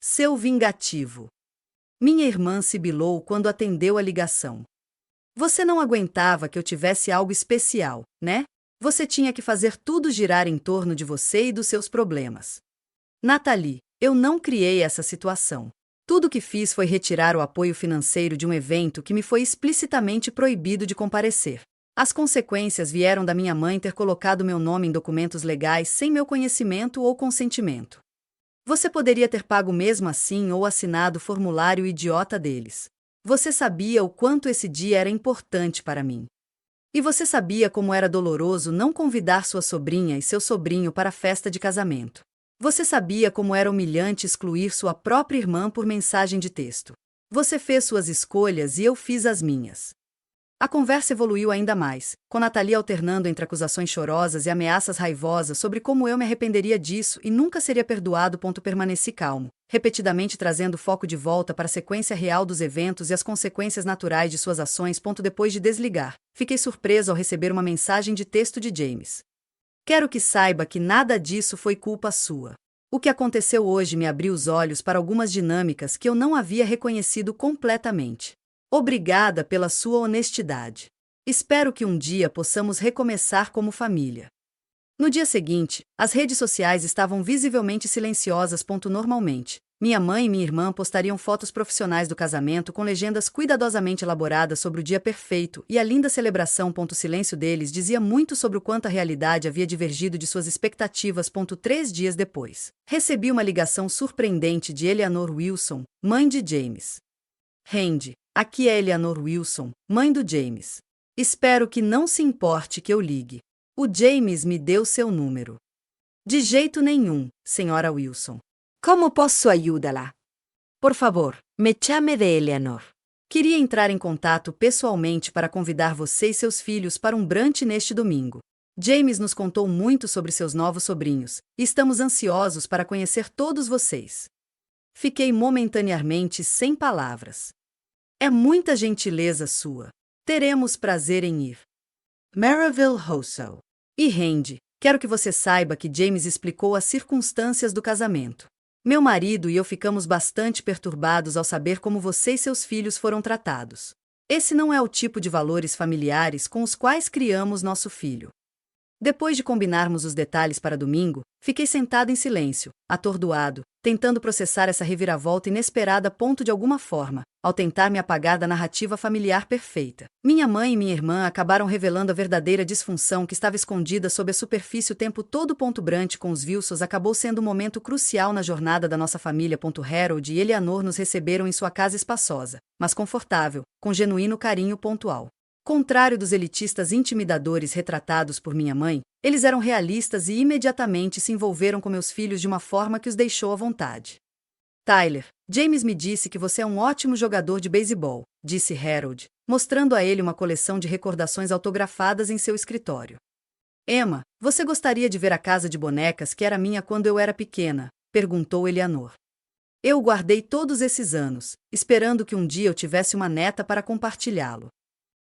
Seu vingativo. Minha irmã sibilou quando atendeu a ligação. Você não aguentava que eu tivesse algo especial, né? Você tinha que fazer tudo girar em torno de você e dos seus problemas. Natalie, eu não criei essa situação. Tudo o que fiz foi retirar o apoio financeiro de um evento que me foi explicitamente proibido de comparecer. As consequências vieram da minha mãe ter colocado meu nome em documentos legais sem meu conhecimento ou consentimento. Você poderia ter pago mesmo assim ou assinado o formulário idiota deles. Você sabia o quanto esse dia era importante para mim. E você sabia como era doloroso não convidar sua sobrinha e seu sobrinho para a festa de casamento. Você sabia como era humilhante excluir sua própria irmã por mensagem de texto. Você fez suas escolhas e eu fiz as minhas. A conversa evoluiu ainda mais, com Nathalie alternando entre acusações chorosas e ameaças raivosas sobre como eu me arrependeria disso e nunca seria perdoado. Permaneci calmo, repetidamente trazendo o foco de volta para a sequência real dos eventos e as consequências naturais de suas ações. Depois de desligar, fiquei surpreso ao receber uma mensagem de texto de James. Quero que saiba que nada disso foi culpa sua. O que aconteceu hoje me abriu os olhos para algumas dinâmicas que eu não havia reconhecido completamente. Obrigada pela sua honestidade. Espero que um dia possamos recomeçar como família. No dia seguinte, as redes sociais estavam visivelmente silenciosas. Normalmente, minha mãe e minha irmã postariam fotos profissionais do casamento com legendas cuidadosamente elaboradas sobre o dia perfeito e a linda celebração. O silêncio deles dizia muito sobre o quanto a realidade havia divergido de suas expectativas. 3 dias depois, recebi uma ligação surpreendente de Eleanor Wilson, mãe de James. Randy, aqui é Eleanor Wilson, mãe do James. Espero que não se importe que eu ligue. O James me deu seu número. De jeito nenhum, senhora Wilson. Como posso ajudá-la? Por favor, Me chame de Eleanor. queria entrar em contato pessoalmente para convidar você e seus filhos para um brunch neste domingo. James nos contou muito sobre seus novos sobrinhos, e estamos ansiosos para conhecer todos vocês. Fiquei momentaneamente sem palavras. É muita gentileza sua. Teremos prazer em ir. Maryville Hossel. E Randy, quero que você saiba que James explicou as circunstâncias do casamento. Meu marido e eu ficamos bastante perturbados ao saber como você e seus filhos foram tratados. Esse não é o tipo de valores familiares com os quais criamos nosso filho. Depois de combinarmos os detalhes para domingo, fiquei sentado em silêncio, atordoado, tentando processar essa reviravolta inesperada. De alguma forma, ao tentar me apagar da narrativa familiar perfeita, minha mãe e minha irmã acabaram revelando a verdadeira disfunção que estava escondida sob a superfície o tempo todo. Brunch com os Wilsons acabou sendo um momento crucial na jornada da nossa família. Harold e Eleanor nos receberam em sua casa espaçosa, mas confortável, com genuíno carinho. Ao contrário dos elitistas intimidadores retratados por minha mãe, eles eram realistas e imediatamente se envolveram com meus filhos de uma forma que os deixou à vontade. Tyler, James me disse que você é um ótimo jogador de beisebol, disse Harold, mostrando a ele uma coleção de recordações autografadas em seu escritório. Emma, você gostaria de ver a casa de bonecas que era minha quando eu era pequena? Perguntou Eleanor. Eu guardei todos esses anos, esperando que um dia eu tivesse uma neta para compartilhá-lo.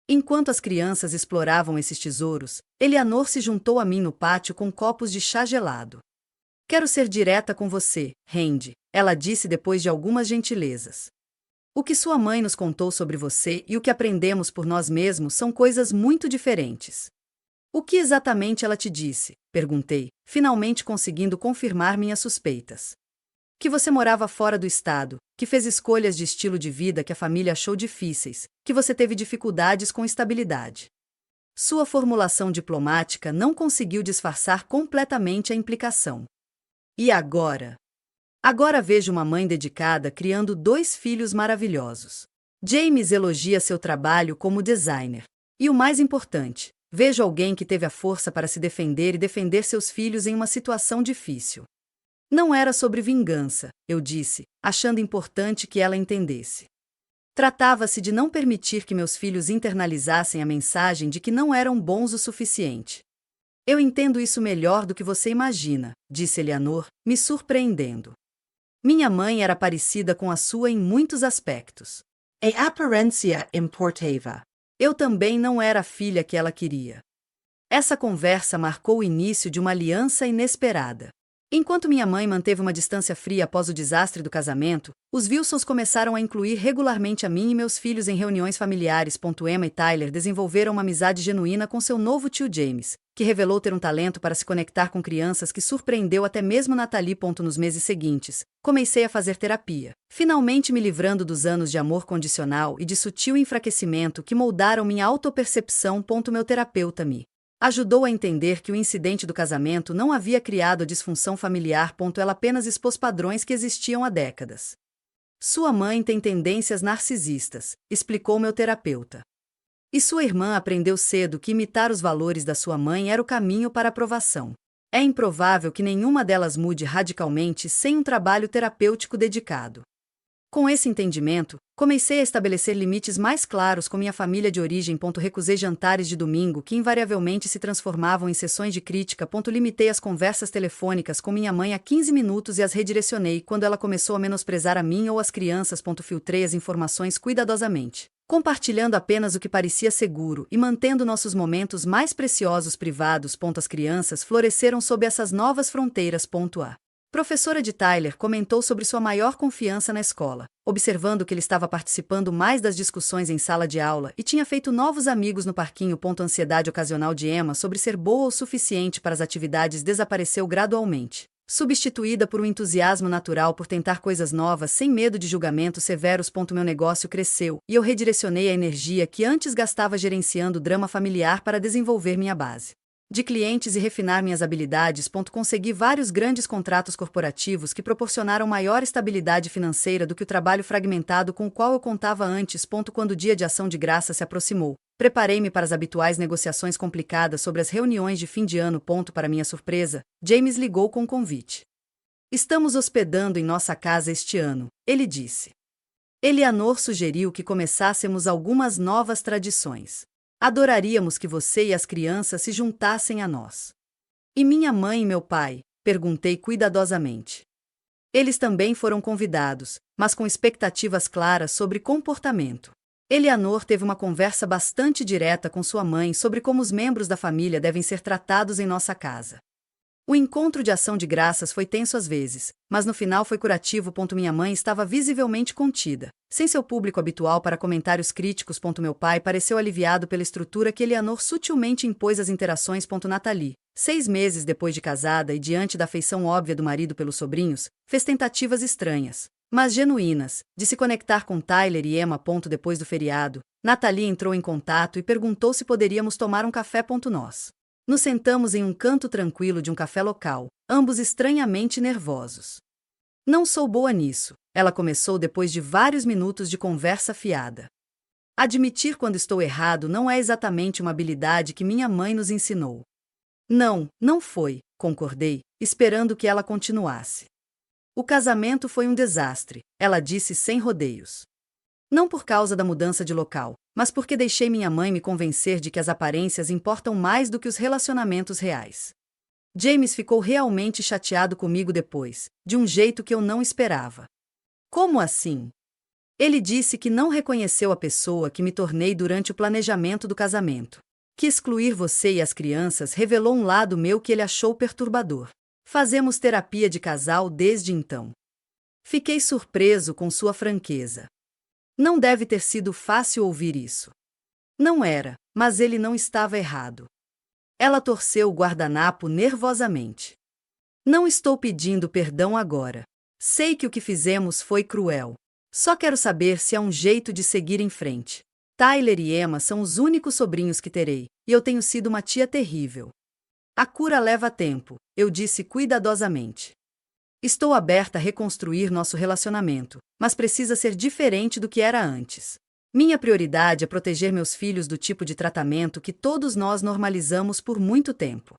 Enquanto as crianças exploravam esses tesouros, Eleanor se juntou a mim no pátio com copos de chá gelado. Quero ser direta com você, Randy, ela disse depois de algumas gentilezas. O que sua mãe nos contou sobre você e o que aprendemos por nós mesmos são coisas muito diferentes. O que exatamente ela te disse? Perguntei, finalmente conseguindo confirmar minhas suspeitas. Que você morava fora do estado, que fez escolhas de estilo de vida que a família achou difíceis, que você teve dificuldades com estabilidade. Sua formulação diplomática não conseguiu disfarçar completamente a implicação. E agora? Agora vejo uma mãe dedicada criando 2 filhos maravilhosos. James elogia seu trabalho como designer. E o mais importante, vejo alguém que teve a força para se defender e defender seus filhos em uma situação difícil. Não era sobre vingança, eu disse, achando importante que ela entendesse. Tratava-se de não permitir que meus filhos internalizassem a mensagem de que não eram bons o suficiente. Eu entendo isso melhor do que você imagina, disse Eleanor, me surpreendendo. Minha mãe era parecida com a sua em muitos aspectos. E aparência importava. Eu também não era a filha que ela queria. Essa conversa marcou o início de uma aliança inesperada. Enquanto minha mãe manteve uma distância fria após o desastre do casamento, os Wilsons começaram a incluir regularmente a mim e meus filhos em reuniões familiares. Emma e Tyler desenvolveram uma amizade genuína com seu novo tio James, que revelou ter um talento para se conectar com crianças que surpreendeu até mesmo Natalie. Nos meses seguintes, comecei a fazer terapia, finalmente me livrando dos anos de amor condicional e de sutil enfraquecimento que moldaram minha autopercepção. Meu terapeuta me ajudou a entender que o incidente do casamento não havia criado a disfunção familiar. Ela apenas expôs padrões que existiam há décadas. Sua mãe tem tendências narcisistas, explicou meu terapeuta. E sua irmã aprendeu cedo que imitar os valores da sua mãe era o caminho para a aprovação. É improvável que nenhuma delas mude radicalmente sem um trabalho terapêutico dedicado. Com esse entendimento, comecei a estabelecer limites mais claros com minha família de origem. Recusei jantares de domingo que invariavelmente se transformavam em sessões de crítica. Limitei as conversas telefônicas com minha mãe a 15 minutos e as redirecionei quando ela começou a menosprezar a mim ou as crianças. Filtrei as informações cuidadosamente, compartilhando apenas o que parecia seguro e mantendo nossos momentos mais preciosos privados. As crianças floresceram sob essas novas fronteiras. A professora de Tyler comentou sobre sua maior confiança na escola, observando que ele estava participando mais das discussões em sala de aula e tinha feito novos amigos no parquinho. A ansiedade ocasional de Emma sobre ser boa o suficiente para as atividades desapareceu gradualmente, substituída por um entusiasmo natural por tentar coisas novas sem medo de julgamentos severos. Meu negócio cresceu e eu redirecionei a energia que antes gastava gerenciando drama familiar para desenvolver minha base de clientes e refinar minhas habilidades. Consegui vários grandes contratos corporativos que proporcionaram maior estabilidade financeira do que o trabalho fragmentado com o qual eu contava antes. Quando o dia de ação de graça se aproximou, preparei-me para as habituais negociações complicadas sobre as reuniões de fim de ano. Para minha surpresa, James ligou com um convite. Estamos hospedando em nossa casa este ano, ele disse. Eleanor sugeriu que começássemos algumas novas tradições. Adoraríamos que você e as crianças se juntassem a nós. E minha mãe e meu pai? Perguntei cuidadosamente. Eles também foram convidados, mas com expectativas claras sobre comportamento. Eleanor teve uma conversa bastante direta com sua mãe sobre como os membros da família devem ser tratados em nossa casa. O encontro de ação de graças foi tenso às vezes, mas no final foi curativo. Minha mãe estava visivelmente contida, sem seu público habitual para comentários críticos. Meu pai pareceu aliviado pela estrutura que Eleanor sutilmente impôs às interações. Natalie, 6 meses depois de casada e diante da afeição óbvia do marido pelos sobrinhos, fez tentativas estranhas, mas genuínas, de se conectar com Tyler e Emma. Depois do feriado, Natalie entrou em contato e perguntou se poderíamos tomar um café. Nós nos sentamos em um canto tranquilo de um café local, ambos estranhamente nervosos. Não sou boa nisso, ela começou depois de vários minutos de conversa fiada. Admitir quando estou errado não é exatamente uma habilidade que minha mãe nos ensinou. Não foi, concordei, esperando que ela continuasse. O casamento foi um desastre, ela disse sem rodeios. Não por causa da mudança de local, mas porque deixei minha mãe me convencer de que as aparências importam mais do que os relacionamentos reais. James ficou realmente chateado comigo depois, de um jeito que eu não esperava. Como assim? Ele disse que não reconheceu a pessoa que me tornei durante o planejamento do casamento. Que excluir você e as crianças revelou um lado meu que ele achou perturbador. Fazemos terapia de casal desde então. Fiquei surpreso com sua franqueza. Não deve ter sido fácil ouvir isso. Não era, mas ele não estava errado. Ela torceu o guardanapo nervosamente. Não estou pedindo perdão agora. Sei que o que fizemos foi cruel. Só quero saber se há um jeito de seguir em frente. Tyler e Emma são os únicos sobrinhos que terei, e eu tenho sido uma tia terrível. A cura leva tempo, eu disse cuidadosamente. Estou aberta a reconstruir nosso relacionamento, mas precisa ser diferente do que era antes. Minha prioridade é proteger meus filhos do tipo de tratamento que todos nós normalizamos por muito tempo.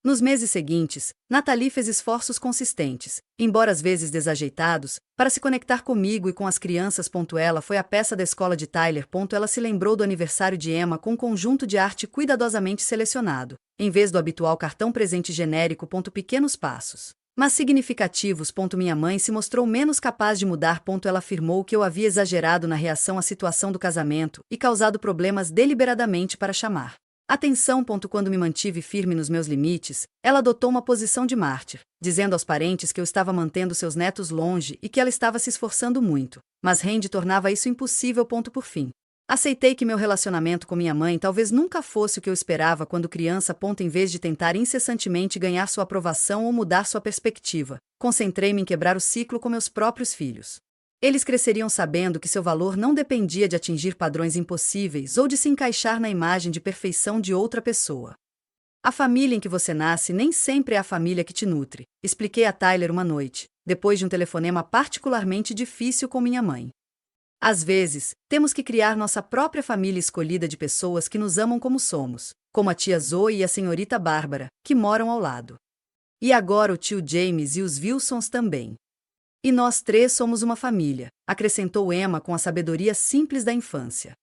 Nos meses seguintes, Natalie fez esforços consistentes, embora às vezes desajeitados, para se conectar comigo e com as crianças. Ela foi à peça da escola de Tyler. Ela se lembrou do aniversário de Emma com um conjunto de arte cuidadosamente selecionado, em vez do habitual cartão presente genérico. Pequenos passos, mas significativos. Minha mãe se mostrou menos capaz de mudar. Ela afirmou que eu havia exagerado na reação à situação do casamento e causado problemas deliberadamente para chamar Atenção. Quando me mantive firme nos meus limites, ela adotou uma posição de mártir, dizendo aos parentes que eu estava mantendo seus netos longe e que ela estava se esforçando muito, mas Randy tornava isso impossível. Por fim, aceitei que meu relacionamento com minha mãe talvez nunca fosse o que eu esperava quando criança. Em vez de tentar incessantemente ganhar sua aprovação ou mudar sua perspectiva, concentrei-me em quebrar o ciclo com meus próprios filhos. Eles cresceriam sabendo que seu valor não dependia de atingir padrões impossíveis ou de se encaixar na imagem de perfeição de outra pessoa. A família em que você nasce nem sempre é a família que te nutre, expliquei a Tyler uma noite, depois de um telefonema particularmente difícil com minha mãe. Às vezes, temos que criar nossa própria família escolhida de pessoas que nos amam como somos, como a tia Zoe e a senhorita Bárbara, que moram ao lado. E agora o tio James e os Wilsons também. E nós três somos uma família, acrescentou Emma com a sabedoria simples da infância.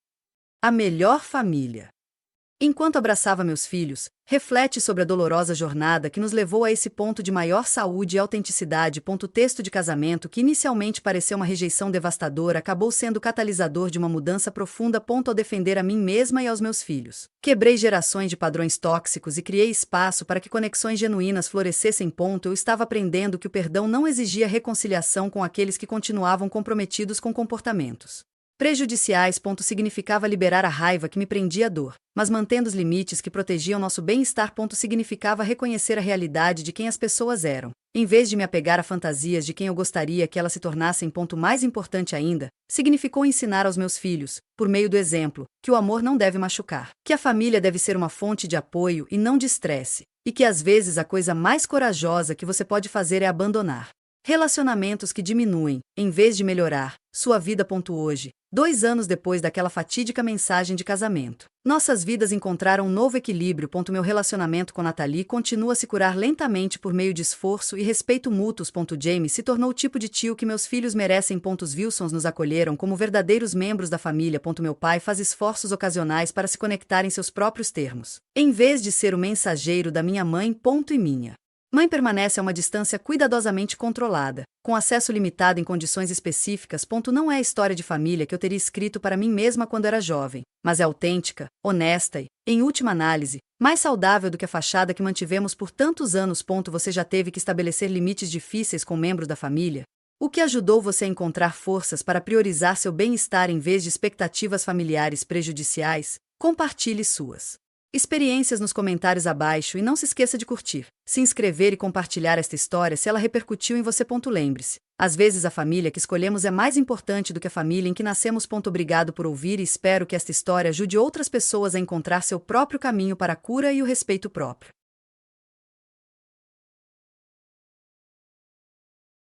A melhor família. Enquanto abraçava meus filhos, reflete sobre a dolorosa jornada que nos levou a esse ponto de maior saúde e autenticidade. O texto de casamento que inicialmente pareceu uma rejeição devastadora acabou sendo catalisador de uma mudança profunda. Ao defender a mim mesma e aos meus filhos, quebrei gerações de padrões tóxicos e criei espaço para que conexões genuínas florescessem. Eu estava aprendendo que o perdão não exigia reconciliação com aqueles que continuavam comprometidos com comportamentos prejudiciais. Significava liberar a raiva que me prendia à dor, mas mantendo os limites que protegiam nosso bem-estar. Significava reconhecer a realidade de quem as pessoas eram, em vez de me apegar a fantasias de quem eu gostaria que elas se tornassem. Mais importante ainda, significou ensinar aos meus filhos, por meio do exemplo, que o amor não deve machucar, que a família deve ser uma fonte de apoio e não de estresse, e que às vezes a coisa mais corajosa que você pode fazer é abandonar relacionamentos que diminuem, em vez de melhorar, sua vida. Hoje, 2 anos depois daquela fatídica mensagem de casamento, nossas vidas encontraram um novo equilíbrio. Meu relacionamento com Natalie continua a se curar lentamente por meio de esforço e respeito mútuos. James se tornou o tipo de tio que meus filhos merecem. Os Wilsons nos acolheram como verdadeiros membros da família. Meu pai faz esforços ocasionais para se conectar em seus próprios termos, em vez de ser o mensageiro da minha mãe. E minha mãe permanece a uma distância cuidadosamente controlada, com acesso limitado em condições específicas. Não é a história de família que eu teria escrito para mim mesma quando era jovem, mas é autêntica, honesta e, em última análise, mais saudável do que a fachada que mantivemos por tantos anos. Você já teve que estabelecer limites difíceis com membros da família? O que ajudou você a encontrar forças para priorizar seu bem-estar em vez de expectativas familiares prejudiciais? Compartilhe suas experiências nos comentários abaixo e não se esqueça de curtir, se inscrever e compartilhar esta história se ela repercutiu em você. Lembre-se, às vezes a família que escolhemos é mais importante do que a família em que nascemos. Obrigado por ouvir e espero que esta história ajude outras pessoas a encontrar seu próprio caminho para a cura e o respeito próprio.